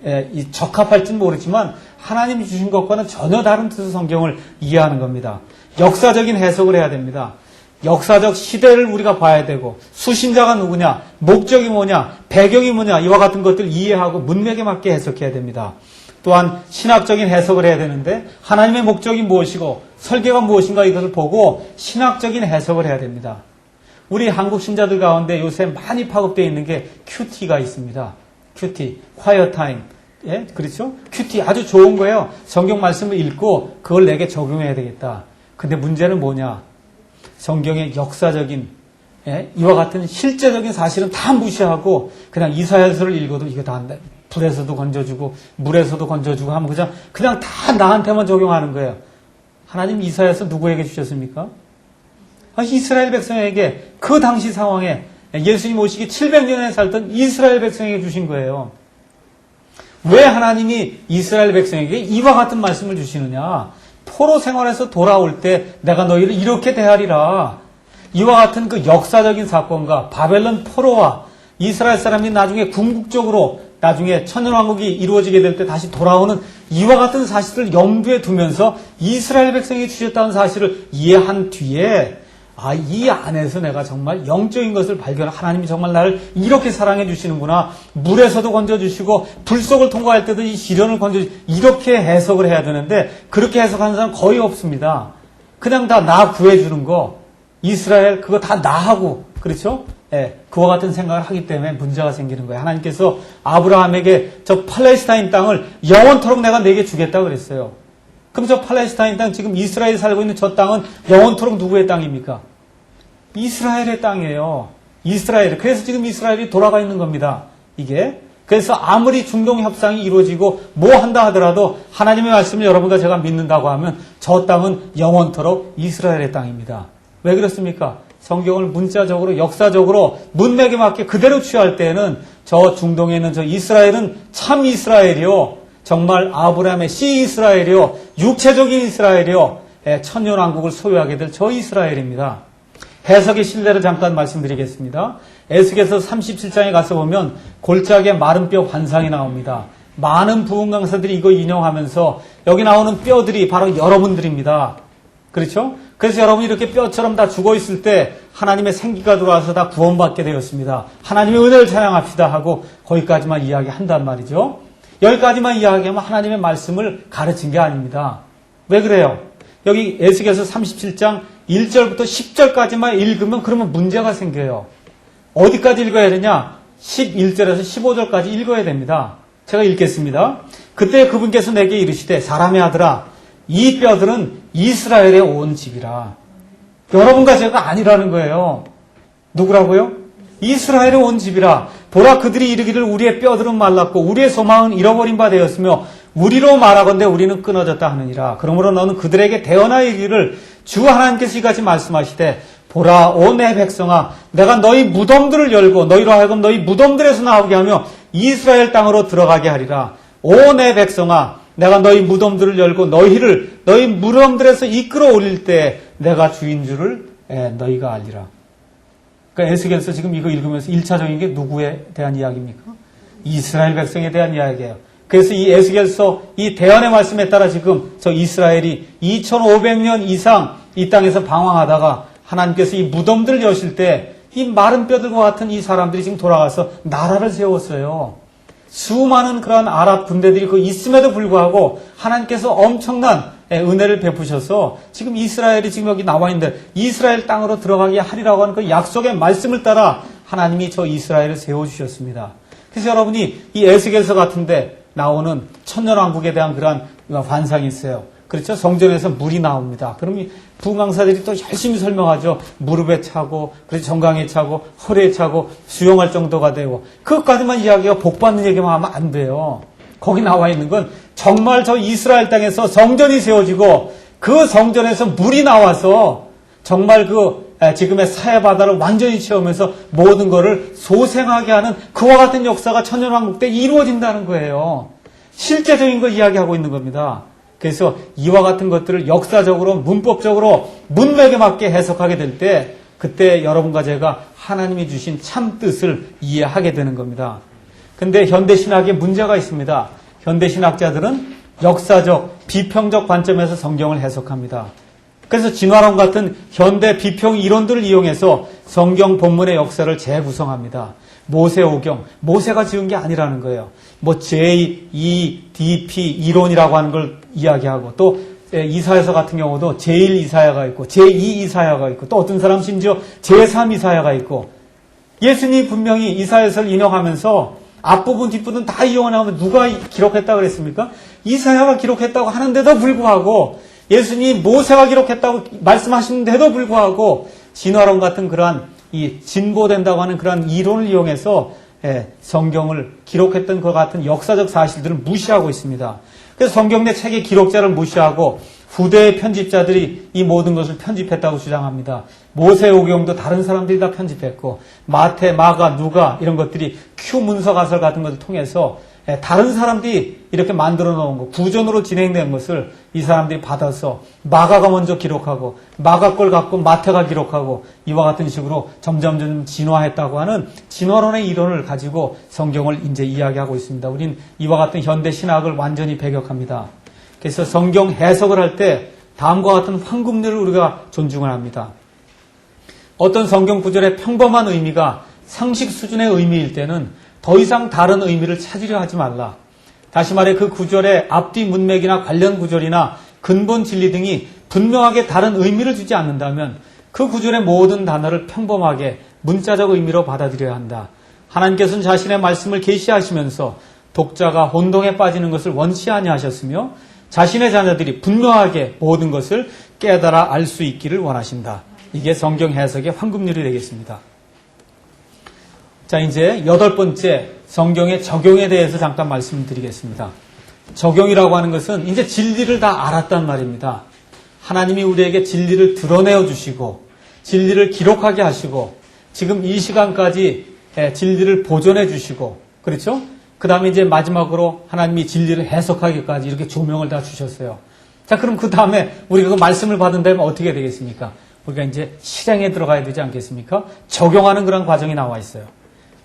적합할지는 모르지만 하나님이 주신 것과는 전혀 다른 뜻의 성경을 이해하는 겁니다. 역사적인 해석을 해야 됩니다. 역사적 시대를 우리가 봐야 되고 수신자가 누구냐, 목적이 뭐냐, 배경이 뭐냐 이와 같은 것들을 이해하고 문맥에 맞게 해석해야 됩니다. 또한 신학적인 해석을 해야 되는데 하나님의 목적이 무엇이고 설계가 무엇인가 이것을 보고 신학적인 해석을 해야 됩니다. 우리 한국 신자들 가운데 요새 많이 파급되어 있는 게 큐티가 있습니다. 큐티, quiet time. 그렇죠? 큐티 아주 좋은 거예요. 성경 말씀을 읽고 그걸 내게 적용해야 되겠다. 근데 문제는 뭐냐? 성경의 역사적인 이와 같은 실제적인 사실은 다 무시하고 그냥 이사야서를 읽어도 이거 다 한다. 불에서도 건져주고 물에서도 건져주고 하면 그냥 다 나한테만 적용하는 거예요. 하나님 이사야서 누구에게 주셨습니까? 이스라엘 백성에게 그 당시 상황에 예수님 오시기 700년에 살던 이스라엘 백성에게 주신 거예요. 왜 하나님이 이스라엘 백성에게 이와 같은 말씀을 주시느냐? 포로 생활에서 돌아올 때 내가 너희를 이렇게 대하리라. 이와 같은 그 역사적인 사건과 바벨론 포로와 이스라엘 사람이 나중에 궁극적으로 나중에 천년왕국이 이루어지게 될 때 다시 돌아오는 이와 같은 사실을 염두에 두면서 이스라엘 백성에게 주셨다는 사실을 이해한 뒤에 이 안에서 내가 정말 영적인 것을 발견한 하나님이 정말 나를 이렇게 사랑해 주시는구나. 물에서도 건져주시고 불 속을 통과할 때도 이 시련을 건져주시고 이렇게 해석을 해야 되는데 그렇게 해석하는 사람 거의 없습니다. 그냥 다 나 구해주는 거 이스라엘 그거 다 나하고 그렇죠? 그와 같은 생각을 하기 때문에 문제가 생기는 거예요. 하나님께서 아브라함에게 저 팔레스타인 땅을 영원토록 내가 내게 주겠다고 그랬어요. 그럼 저 팔레스타인 땅 지금 이스라엘이 살고 있는 저 땅은 영원토록 누구의 땅입니까? 이스라엘의 땅이에요. 이스라엘. 그래서 지금 이스라엘이 돌아가 있는 겁니다. 이게. 그래서 아무리 중동 협상이 이루어지고 뭐 한다 하더라도 하나님의 말씀을 여러분과 제가 믿는다고 하면 저 땅은 영원토록 이스라엘의 땅입니다. 왜 그렇습니까? 성경을 문자적으로 역사적으로 문맥에 맞게 그대로 취할 때에는 저 중동에 있는 저 이스라엘은 참 이스라엘이요. 정말 아브라함의 씨 이스라엘이요. 육체적인 이스라엘이요. 천년왕국을 소유하게 될 저 이스라엘입니다. 해석의 신뢰를 잠깐 말씀드리겠습니다. 에스겔서 37장에 가서 보면 골짜기에 마른 뼈 환상이 나옵니다. 많은 부흥 강사들이 이거 인용하면서 여기 나오는 뼈들이 바로 여러분들입니다. 그렇죠? 그래서 여러분이 이렇게 뼈처럼 다 죽어 있을 때 하나님의 생기가 들어와서 다 구원받게 되었습니다. 하나님의 은혜를 찬양합시다 하고 거기까지만 이야기한단 말이죠. 여기까지만 이야기하면 하나님의 말씀을 가르친 게 아닙니다. 왜 그래요? 여기 에스겔서 37장 1절부터 10절까지만 읽으면 그러면 문제가 생겨요. 어디까지 읽어야 되냐? 11절에서 15절까지 읽어야 됩니다. 제가 읽겠습니다. 그때 그분께서 내게 이르시되 사람의 아들아 이 뼈들은 이스라엘의 온 집이라. 여러분과 제가 아니라는 거예요. 누구라고요? 이스라엘의 온 집이라. 보라 그들이 이르기를 우리의 뼈들은 말랐고 우리의 소망은 잃어버린 바 되었으며 우리로 말하건대 우리는 끊어졌다 하느니라. 그러므로 너는 그들에게 대언하여 이르기를 주 하나님께서 이같이 말씀하시되 보라 오 내 백성아 내가 너희 무덤들을 열고 너희로 하여금 너희 무덤들에서 나오게 하며 이스라엘 땅으로 들어가게 하리라. 오 내 백성아 내가 너희 무덤들을 열고 너희를 너희 무덤들에서 이끌어 올릴 때 내가 주인 줄을 너희가 알리라. 그러니까 에스겔서 지금 이거 읽으면서 1차적인 게 누구에 대한 이야기입니까? 이스라엘 백성에 대한 이야기예요. 그래서 이 에스겔서 이 대언의 말씀에 따라 지금 저 이스라엘이 2500년 이상 이 땅에서 방황하다가 하나님께서 이 무덤들을 여실 때 이 마른 뼈들과 같은 이 사람들이 지금 돌아가서 나라를 세웠어요. 수많은 그런 아랍 군대들이 그 있음에도 불구하고 하나님께서 엄청난 은혜를 베푸셔서 지금 이스라엘이 지금 여기 나와 있는데 이스라엘 땅으로 들어가게 하리라고 하는 그 약속의 말씀을 따라 하나님이 저 이스라엘을 세워주셨습니다. 그래서 여러분이 이 에스겔서 같은데 나오는 천년왕국에 대한 그러한 환상이 있어요. 그렇죠? 성전에서 물이 나옵니다. 그럼 이 부강사들이 또 열심히 설명하죠. 무릎에 차고, 그래서 정강에 차고, 허리에 차고, 수용할 정도가 되고. 그것까지만 이야기가 복받는 얘기만 하면 안 돼요. 거기 나와 있는 건 정말 저 이스라엘 땅에서 성전이 세워지고 그 성전에서 물이 나와서 정말 그 지금의 사해바다를 완전히 채우면서 모든 것을 소생하게 하는 그와 같은 역사가 천년왕국 때 이루어진다는 거예요. 실제적인 걸 이야기하고 있는 겁니다. 그래서 이와 같은 것들을 역사적으로 문법적으로 문맥에 맞게 해석하게 될 때 그때 여러분과 제가 하나님이 주신 참 뜻을 이해하게 되는 겁니다. 근데 현대신학에 문제가 있습니다. 현대신학자들은 역사적, 비평적 관점에서 성경을 해석합니다. 그래서 진화론 같은 현대 비평 이론들을 이용해서 성경 본문의 역사를 재구성합니다. 모세오경, 모세가 지은 게 아니라는 거예요. 뭐 제2DP 이론이라고 하는 걸 이야기하고 또 이사야서 같은 경우도 제1 이사야가 있고 제2 이사야가 있고 또 어떤 사람 심지어 제3 이사야가 있고 예수님이 분명히 이사야서를 인용하면서 앞부분 뒷부분 다 이용하면 누가 기록했다고 그랬습니까? 이사야가 기록했다고 하는데도 불구하고 예수님이 모세가 기록했다고 말씀하시는데도 불구하고 진화론 같은 그러한 이 진보된다고 하는 그러한 이론을 이용해서 성경을 기록했던 것 같은 역사적 사실들을 무시하고 있습니다. 그래서 성경 내 책의 기록자를 무시하고 후대의 편집자들이 이 모든 것을 편집했다고 주장합니다. 모세오경도 다른 사람들이 다 편집했고 마태, 마가, 누가 이런 것들이 큐 문서가설 같은 것을 통해서 다른 사람들이 이렇게 만들어 놓은 것, 구전으로 진행된 것을 이 사람들이 받아서 마가가 먼저 기록하고 마가 걸 갖고 마태가 기록하고 이와 같은 식으로 점점 진화했다고 하는 진화론의 이론을 가지고 성경을 이제 이야기하고 있습니다. 우린 이와 같은 현대 신학을 완전히 배격합니다. 그래서 성경 해석을 할 때 다음과 같은 황금률을 우리가 존중을 합니다. 어떤 성경 구절의 평범한 의미가 상식 수준의 의미일 때는 더 이상 다른 의미를 찾으려 하지 말라. 다시 말해 그 구절의 앞뒤 문맥이나 관련 구절이나 근본 진리 등이 분명하게 다른 의미를 주지 않는다면 그 구절의 모든 단어를 평범하게 문자적 의미로 받아들여야 한다. 하나님께서는 자신의 말씀을 계시하시면서 독자가 혼동에 빠지는 것을 원치 아니하셨으며 자신의 자녀들이 분명하게 모든 것을 깨달아 알 수 있기를 원하신다. 이게 성경 해석의 황금률이 되겠습니다. 자, 이제 8번째 성경의 적용에 대해서 잠깐 말씀드리겠습니다. 적용이라고 하는 것은 이제 진리를 다 알았단 말입니다. 하나님이 우리에게 진리를 드러내어 주시고 진리를 기록하게 하시고 지금 이 시간까지 진리를 보존해 주시고 그렇죠? 그 다음에 이제 마지막으로 하나님이 진리를 해석하기까지 이렇게 조명을 다 주셨어요. 자, 그럼 그 다음에 우리가 그 말씀을 받은 다음에 어떻게 되겠습니까? 우리가 이제 실행에 들어가야 되지 않겠습니까? 적용하는 그런 과정이 나와 있어요.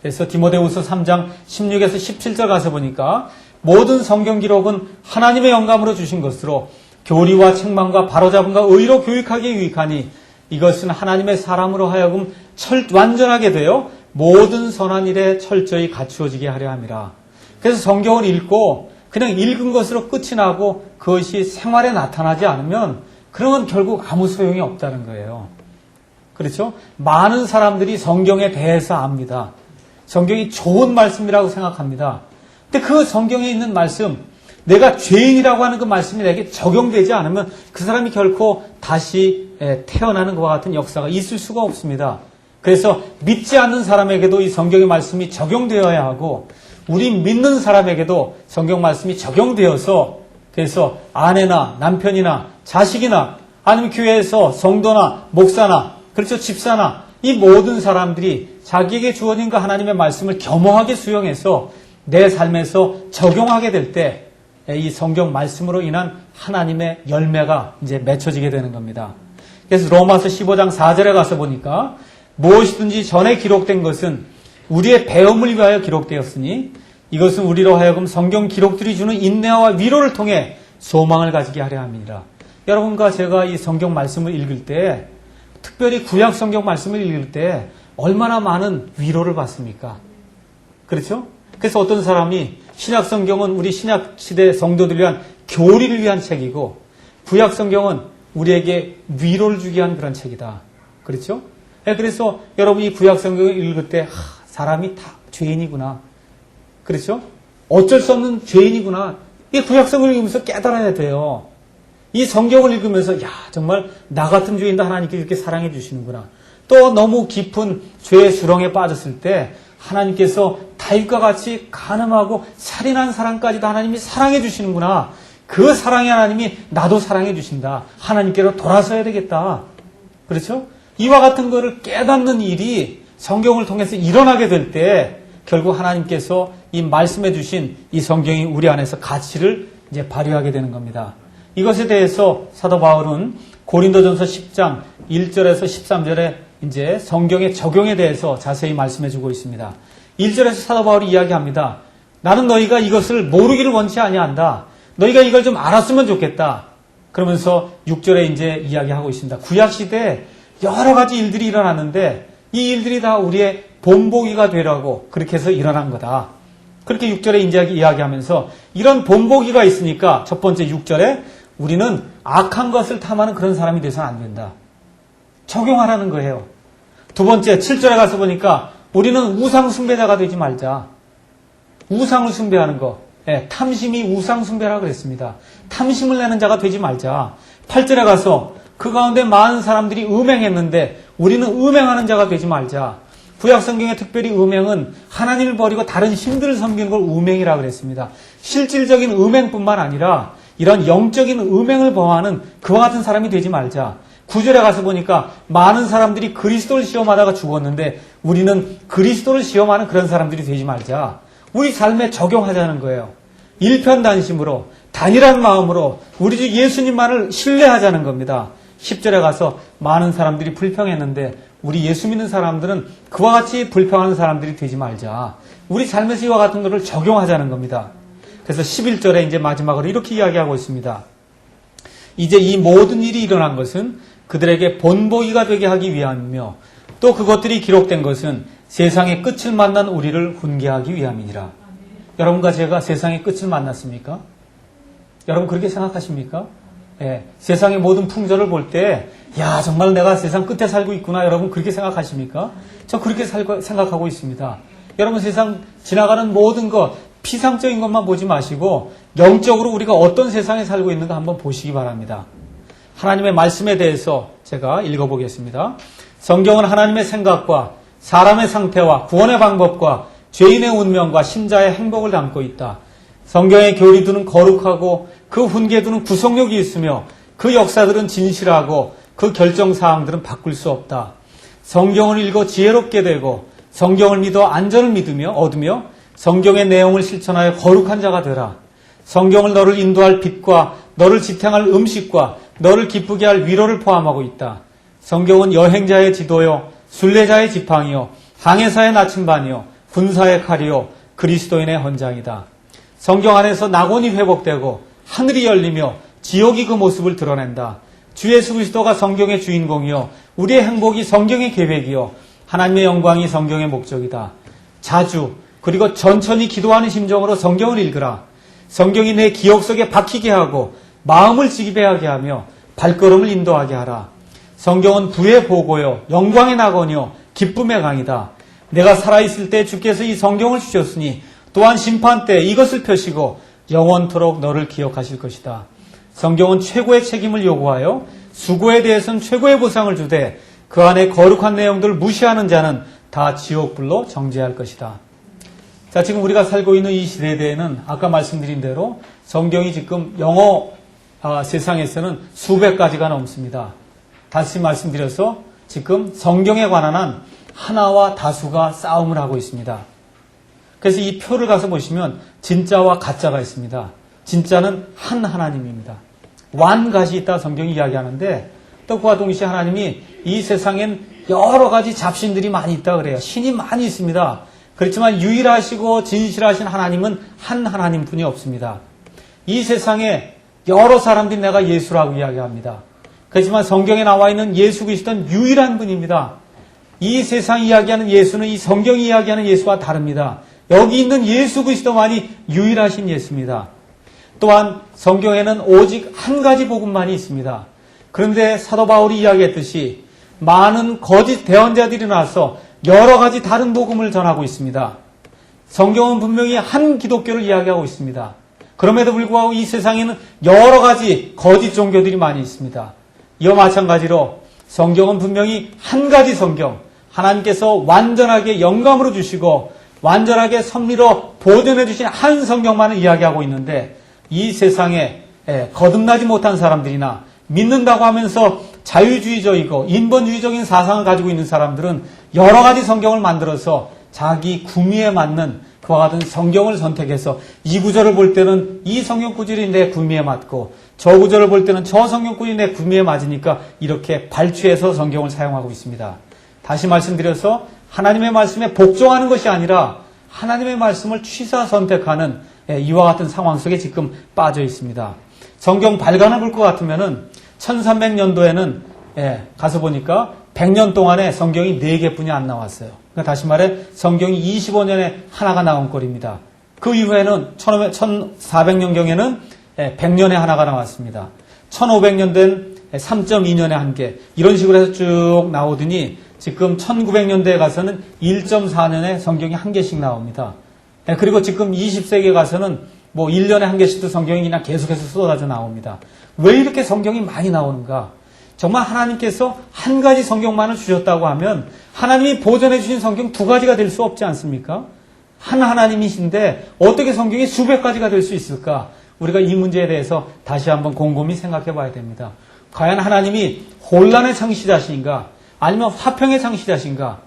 그래서 디모데후서 3장 16에서 17절 가서 보니까 모든 성경 기록은 하나님의 영감으로 주신 것으로 교리와 책망과 바로잡음과 의로 교육하기에 유익하니 이것은 하나님의 사람으로 하여금 완전하게 되어 모든 선한 일에 철저히 갖추어지게 하려 함이라. 그래서 성경을 읽고 그냥 읽은 것으로 끝이 나고 그것이 생활에 나타나지 않으면 그러면 결국 아무 소용이 없다는 거예요. 그렇죠? 많은 사람들이 성경에 대해서 압니다. 성경이 좋은 말씀이라고 생각합니다. 근데 그 성경에 있는 말씀, 내가 죄인이라고 하는 그 말씀이 내게 적용되지 않으면 그 사람이 결코 다시 태어나는 것과 같은 역사가 있을 수가 없습니다. 그래서 믿지 않는 사람에게도 이 성경의 말씀이 적용되어야 하고 우리 믿는 사람에게도 성경 말씀이 적용되어서 그래서 아내나 남편이나 자식이나 아니면 교회에서 성도나 목사나 그렇죠 집사나 이 모든 사람들이 자기에게 주어진 그 하나님의 말씀을 겸허하게 수용해서 내 삶에서 적용하게 될 때 이 성경 말씀으로 인한 하나님의 열매가 이제 맺혀지게 되는 겁니다. 그래서 로마서 15장 4절에 가서 보니까 무엇이든지 전에 기록된 것은 우리의 배움을 위하여 기록되었으니 이것은 우리로 하여금 성경 기록들이 주는 인내와 위로를 통해 소망을 가지게 하려 합니다. 여러분과 제가 이 성경 말씀을 읽을 때 특별히 구약 성경 말씀을 읽을 때 얼마나 많은 위로를 받습니까? 그렇죠? 그래서 어떤 사람이 신약 성경은 우리 신약 시대 성도들을 위한 교리를 위한 책이고 구약 성경은 우리에게 위로를 주기 위한 그런 책이다. 그렇죠? 그래서 여러분이 구약 성경을 읽을 때 사람이 다 죄인이구나. 그렇죠? 어쩔 수 없는 죄인이구나. 이 구약 성경을 읽으면서 깨달아야 돼요. 이 성경을 읽으면서 정말 나 같은 죄인도 하나님께 이렇게 사랑해 주시는구나. 또 너무 깊은 죄의 수렁에 빠졌을 때 하나님께서 다윗과 같이 간음하고 살인한 사람까지도 하나님이 사랑해 주시는구나. 그 사랑의 하나님이 나도 사랑해 주신다. 하나님께로 돌아서야 되겠다. 그렇죠? 이와 같은 거를 깨닫는 일이 성경을 통해서 일어나게 될 때 결국 하나님께서 이 말씀해 주신 이 성경이 우리 안에서 가치를 이제 발휘하게 되는 겁니다. 이것에 대해서 사도 바울은 고린도전서 10장 1절에서 13절에 이제 성경의 적용에 대해서 자세히 말씀해 주고 있습니다. 1절에서 사도 바울이 이야기합니다. 나는 너희가 이것을 모르기를 원치 아니한다. 너희가 이걸 좀 알았으면 좋겠다. 그러면서 6절에 이제 이야기하고 있습니다. 구약시대에 여러 가지 일들이 일어났는데 이 일들이 다 우리의 본보기가 되라고 그렇게 해서 일어난 거다. 그렇게 6절에 이제 이야기하면서 이런 본보기가 있으니까 첫 번째 6절에 우리는 악한 것을 탐하는 그런 사람이 돼서는 안 된다. 적용하라는 거예요. 두 번째 7절에 가서 보니까 우리는 우상 숭배자가 되지 말자. 우상을 숭배하는 거. 탐심이 우상 숭배라고 그랬습니다. 탐심을 내는 자가 되지 말자. 8절에 가서 그 가운데 많은 사람들이 음행했는데 우리는 음행하는 자가 되지 말자. 구약 성경에 특별히 음행은 하나님을 버리고 다른 신들을 섬기는 걸 음행이라고 그랬습니다. 실질적인 음행뿐만 아니라 이런 영적인 음행을 범하는 그와 같은 사람이 되지 말자. 9절에 가서 보니까 많은 사람들이 그리스도를 시험하다가 죽었는데 우리는 그리스도를 시험하는 그런 사람들이 되지 말자. 우리 삶에 적용하자는 거예요. 일편단심으로 단일한 마음으로 우리 주 예수님만을 신뢰하자는 겁니다. 10절에 가서 많은 사람들이 불평했는데 우리 예수 믿는 사람들은 그와 같이 불평하는 사람들이 되지 말자. 우리 삶에서 이와 같은 것을 적용하자는 겁니다. 그래서 11절에 이제 마지막으로 이렇게 이야기하고 있습니다. 이제 이 모든 일이 일어난 것은 그들에게 본보기가 되게 하기 위함이며 또 그것들이 기록된 것은 세상의 끝을 만난 우리를 훈계하기 위함이니라. 여러분과 제가 세상의 끝을 만났습니까? 여러분 그렇게 생각하십니까? 세상의 모든 풍조를 볼 때, 정말 내가 세상 끝에 살고 있구나. 여러분 그렇게 생각하십니까? 저 그렇게 생각하고 있습니다. 여러분 세상 지나가는 모든 것, 피상적인 것만 보지 마시고 영적으로 우리가 어떤 세상에 살고 있는가 한번 보시기 바랍니다. 하나님의 말씀에 대해서 제가 읽어보겠습니다. 성경은 하나님의 생각과 사람의 상태와 구원의 방법과 죄인의 운명과 신자의 행복을 담고 있다. 성경의 교리들은 거룩하고 그 훈계들은 구속력이 있으며 그 역사들은 진실하고 그 결정사항들은 바꿀 수 없다. 성경을 읽어 지혜롭게 되고 성경을 믿어 안전을 얻으며 성경의 내용을 실천하여 거룩한 자가 되라. 성경을 너를 인도할 빛과 너를 지탱할 음식과 너를 기쁘게 할 위로를 포함하고 있다. 성경은 여행자의 지도요, 순례자의 지팡이요, 항해사의 나침반이요, 군사의 칼이요, 그리스도인의 헌장이다. 성경 안에서 낙원이 회복되고 하늘이 열리며 지옥이 그 모습을 드러낸다. 주 예수 그리스도가 성경의 주인공이요, 우리의 행복이 성경의 계획이요, 하나님의 영광이 성경의 목적이다. 자주 그리고 천천히 기도하는 심정으로 성경을 읽으라. 성경이 내 기억 속에 박히게 하고 마음을 지배하게 하며 발걸음을 인도하게 하라. 성경은 부의 보고요, 영광의 낙원이요, 기쁨의 강이다. 내가 살아있을 때 주께서 이 성경을 주셨으니 또한 심판 때 이것을 펴시고 영원토록 너를 기억하실 것이다. 성경은 최고의 책임을 요구하여 수고에 대해서는 최고의 보상을 주되 그 안에 거룩한 내용들을 무시하는 자는 다 지옥불로 정죄할 것이다. 자, 지금 우리가 살고 있는 이 시대에는 아까 말씀드린 대로 성경이 지금 영어 세상에서는 수백 가지가 넘습니다. 다시 말씀드려서 지금 성경에 관한 한 하나와 다수가 싸움을 하고 있습니다. 그래서 이 표를 가서 보시면 진짜와 가짜가 있습니다. 진짜는 한 하나님입니다. 완가지 있다 성경이 이야기하는데 또 그와 동시에 하나님이 이 세상엔 여러 가지 잡신들이 많이 있다 그래요. 신이 많이 있습니다. 그렇지만 유일하시고 진실하신 하나님은 한 하나님뿐이 없습니다. 이 세상에 여러 사람들이 내가 예수라고 이야기합니다. 그렇지만 성경에 나와 있는 예수 그리스도는 유일한 분입니다. 이 세상 이야기하는 예수는 이 성경이 이야기하는 예수와 다릅니다. 여기 있는 예수 그리스도만이 유일하신 예수입니다. 또한 성경에는 오직 한 가지 복음만이 있습니다. 그런데 사도 바울이 이야기했듯이 많은 거짓 대언자들이 나와서 여러 가지 다른 복음을 전하고 있습니다. 성경은 분명히 한 기독교를 이야기하고 있습니다. 그럼에도 불구하고 이 세상에는 여러 가지 거짓 종교들이 많이 있습니다. 이와 마찬가지로 성경은 분명히 한 가지 성경, 하나님께서 완전하게 영감으로 주시고 완전하게 섭리로 보존해 주신 한 성경만을 이야기하고 있는데 이 세상에 거듭나지 못한 사람들이나 믿는다고 하면서 자유주의적이고 인본주의적인 사상을 가지고 있는 사람들은 여러 가지 성경을 만들어서 자기 구미에 맞는 그와 같은 성경을 선택해서 이 구절을 볼 때는 이 성경 구절이 내 구미에 맞고 저 구절을 볼 때는 저 성경 구절이 내 구미에 맞으니까 이렇게 발췌해서 성경을 사용하고 있습니다. 다시 말씀드려서 하나님의 말씀에 복종하는 것이 아니라 하나님의 말씀을 취사 선택하는 이와 같은 상황 속에 지금 빠져 있습니다. 성경 발간을 볼 것 같으면은 1300년도에는 가서 보니까 100년 동안에 성경이 4개뿐이 안 나왔어요. 그러니까 다시 말해 성경이 25년에 하나가 나온 꼴입니다. 그 이후에는 1400년경에는 100년에 하나가 나왔습니다. 1500년 된 3.2년에 한 개 이런 식으로 해서 쭉 나오더니 지금 1900년대에 가서는 1.4년에 성경이 한 개씩 나옵니다. 그리고 지금 20세기에 가서는 뭐 1년에 한 개씩도 성경이 그냥 계속해서 쏟아져 나옵니다. 왜 이렇게 성경이 많이 나오는가? 정말 하나님께서 한 가지 성경만을 주셨다고 하면 하나님이 보존해 주신 성경 2가지가 될 수 없지 않습니까? 한 하나님이신데 어떻게 성경이 수백 가지가 될 수 있을까? 우리가 이 문제에 대해서 다시 한번 곰곰이 생각해 봐야 됩니다. 과연 하나님이 혼란의 창시자신가? 아니면 화평의 창시자신가?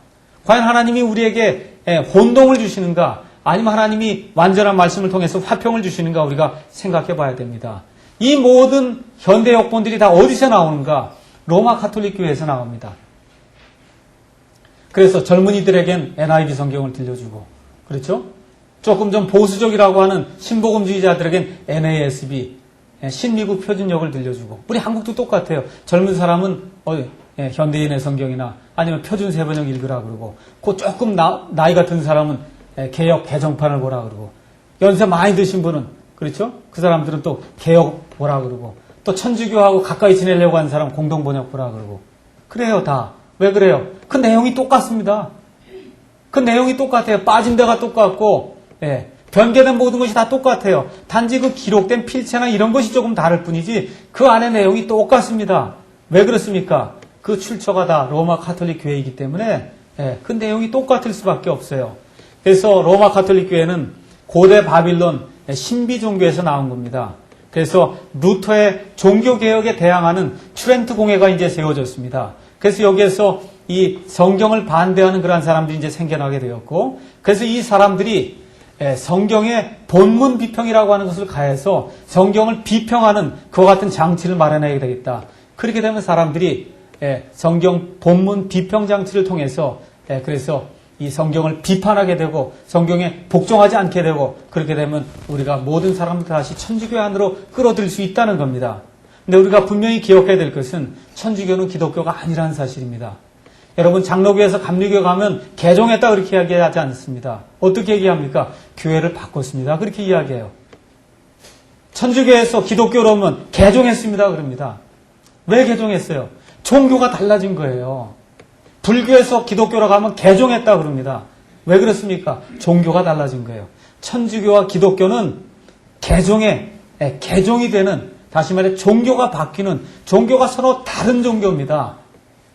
과연 하나님이 우리에게 혼동을 주시는가? 아니면 하나님이 완전한 말씀을 통해서 화평을 주시는가? 우리가 생각해 봐야 됩니다. 이 모든 현대 역본들이 다 어디서 나오는가? 로마 가톨릭 교회에서 나옵니다. 그래서 젊은이들에겐 NIV 성경을 들려주고, 그렇죠? 조금 좀 보수적이라고 하는 신복음주의자들에겐 NASB, 신미국 표준역을 들려주고, 우리 한국도 똑같아요. 젊은 사람은 현대인의 성경이나 아니면 표준 세번역 읽으라 그러고, 그 조금 나이가 든 사람은 개역 개정판을 보라 그러고, 연세 많이 드신 분은, 그렇죠? 그 사람들은 또 개역 보라 그러고, 또 천주교하고 가까이 지내려고 하는 사람 공동번역 보라 그러고. 그래요, 다. 왜 그래요? 그 내용이 똑같습니다. 그 내용이 똑같아요. 빠진 데가 똑같고, 변개된 모든 것이 다 똑같아요. 단지 그 기록된 필체나 이런 것이 조금 다를 뿐이지 그 안에 내용이 똑같습니다. 왜 그렇습니까? 그 출처가 다 로마 가톨릭 교회이기 때문에 그 내용이 똑같을 수밖에 없어요. 그래서 로마 가톨릭 교회는 고대 바빌론 신비 종교에서 나온 겁니다. 그래서 루터의 종교개혁에 대항하는 트렌트 공회가 이제 세워졌습니다. 그래서 여기에서 이 성경을 반대하는 그러한 사람들이 이제 생겨나게 되었고, 그래서 이 사람들이 성경의 본문 비평이라고 하는 것을 가해서 성경을 비평하는 그와 같은 장치를 마련해야 되겠다. 그렇게 되면 사람들이 성경 본문 비평 장치를 통해서 그래서 이 성경을 비판하게 되고 성경에 복종하지 않게 되고, 그렇게 되면 우리가 모든 사람들 다시 천주교 안으로 끌어들일 수 있다는 겁니다. 근데 우리가 분명히 기억해야 될 것은 천주교는 기독교가 아니라는 사실입니다. 여러분, 장로교에서 감리교 가면 개종했다 그렇게 이야기하지 않습니다. 어떻게 얘기합니까? 교회를 바꿨습니다. 그렇게 이야기해요. 천주교에서 기독교로 오면 개종했습니다. 그럽니다. 왜 개종했어요? 종교가 달라진 거예요. 불교에서 기독교로 가면 개종했다 그럽니다. 왜 그렇습니까? 종교가 달라진 거예요. 천주교와 기독교는 개종이 되는, 다시 말해 종교가 바뀌는, 종교가 서로 다른 종교입니다.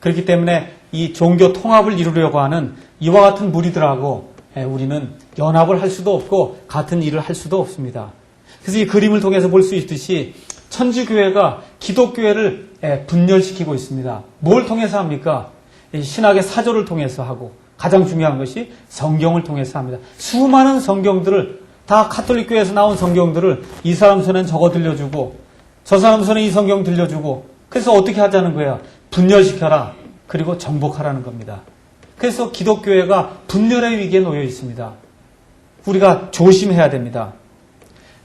그렇기 때문에 이 종교 통합을 이루려고 하는 이와 같은 무리들하고 우리는 연합을 할 수도 없고 같은 일을 할 수도 없습니다. 그래서 이 그림을 통해서 볼 수 있듯이 천주교회가 기독교회를 분열시키고 있습니다. 뭘 통해서 합니까? 신학의 사조를 통해서 하고, 가장 중요한 것이 성경을 통해서 합니다. 수많은 성경들을, 다 카톨릭교회에서 나온 성경들을 이 사람 손엔 저거 들려주고 저 사람 손에 이 성경 들려주고, 그래서 어떻게 하자는 거예요? 분열시켜라. 그리고 정복하라는 겁니다. 그래서 기독교회가 분열의 위기에 놓여 있습니다. 우리가 조심해야 됩니다.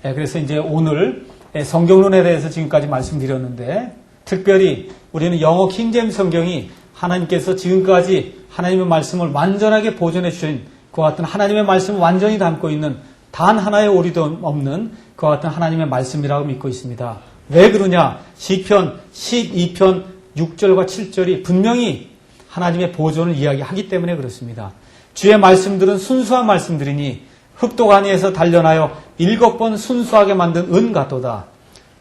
그래서 이제 오늘 성경론에 대해서 지금까지 말씀드렸는데, 특별히 우리는 영어 킹제임스 성경이 하나님께서 지금까지 하나님의 말씀을 완전하게 보존해 주신 그와 같은 하나님의 말씀을 완전히 담고 있는 단 하나의 오리도 없는 그와 같은 하나님의 말씀이라고 믿고 있습니다. 왜 그러냐? 시편 12편 6절과 7절이 분명히 하나님의 보존을 이야기하기 때문에 그렇습니다. 주의 말씀들은 순수한 말씀들이니 흙독 안에서 단련하여 7번 순수하게 만든 은 같도다.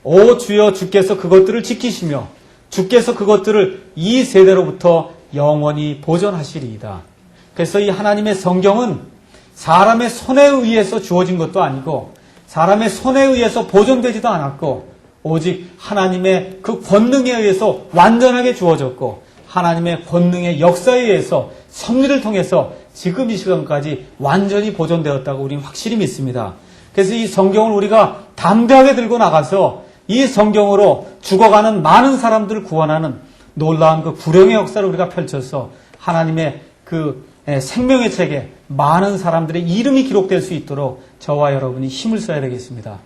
오 주여, 주께서 그것들을 지키시며 주께서 그것들을 이 세대로부터 영원히 보존하시리이다. 그래서 이 하나님의 성경은 사람의 손에 의해서 주어진 것도 아니고 사람의 손에 의해서 보존되지도 않았고, 오직 하나님의 그 권능에 의해서 완전하게 주어졌고, 하나님의 권능의 역사에 의해서 섭리를 통해서 지금 이 시간까지 완전히 보존되었다고 우리는 확실히 믿습니다. 그래서 이 성경을 우리가 담대하게 들고 나가서 이 성경으로 죽어가는 많은 사람들을 구원하는 놀라운 그 구령의 역사를 우리가 펼쳐서 하나님의 그 생명의 책에 많은 사람들의 이름이 기록될 수 있도록 저와 여러분이 힘을 써야 되겠습니다.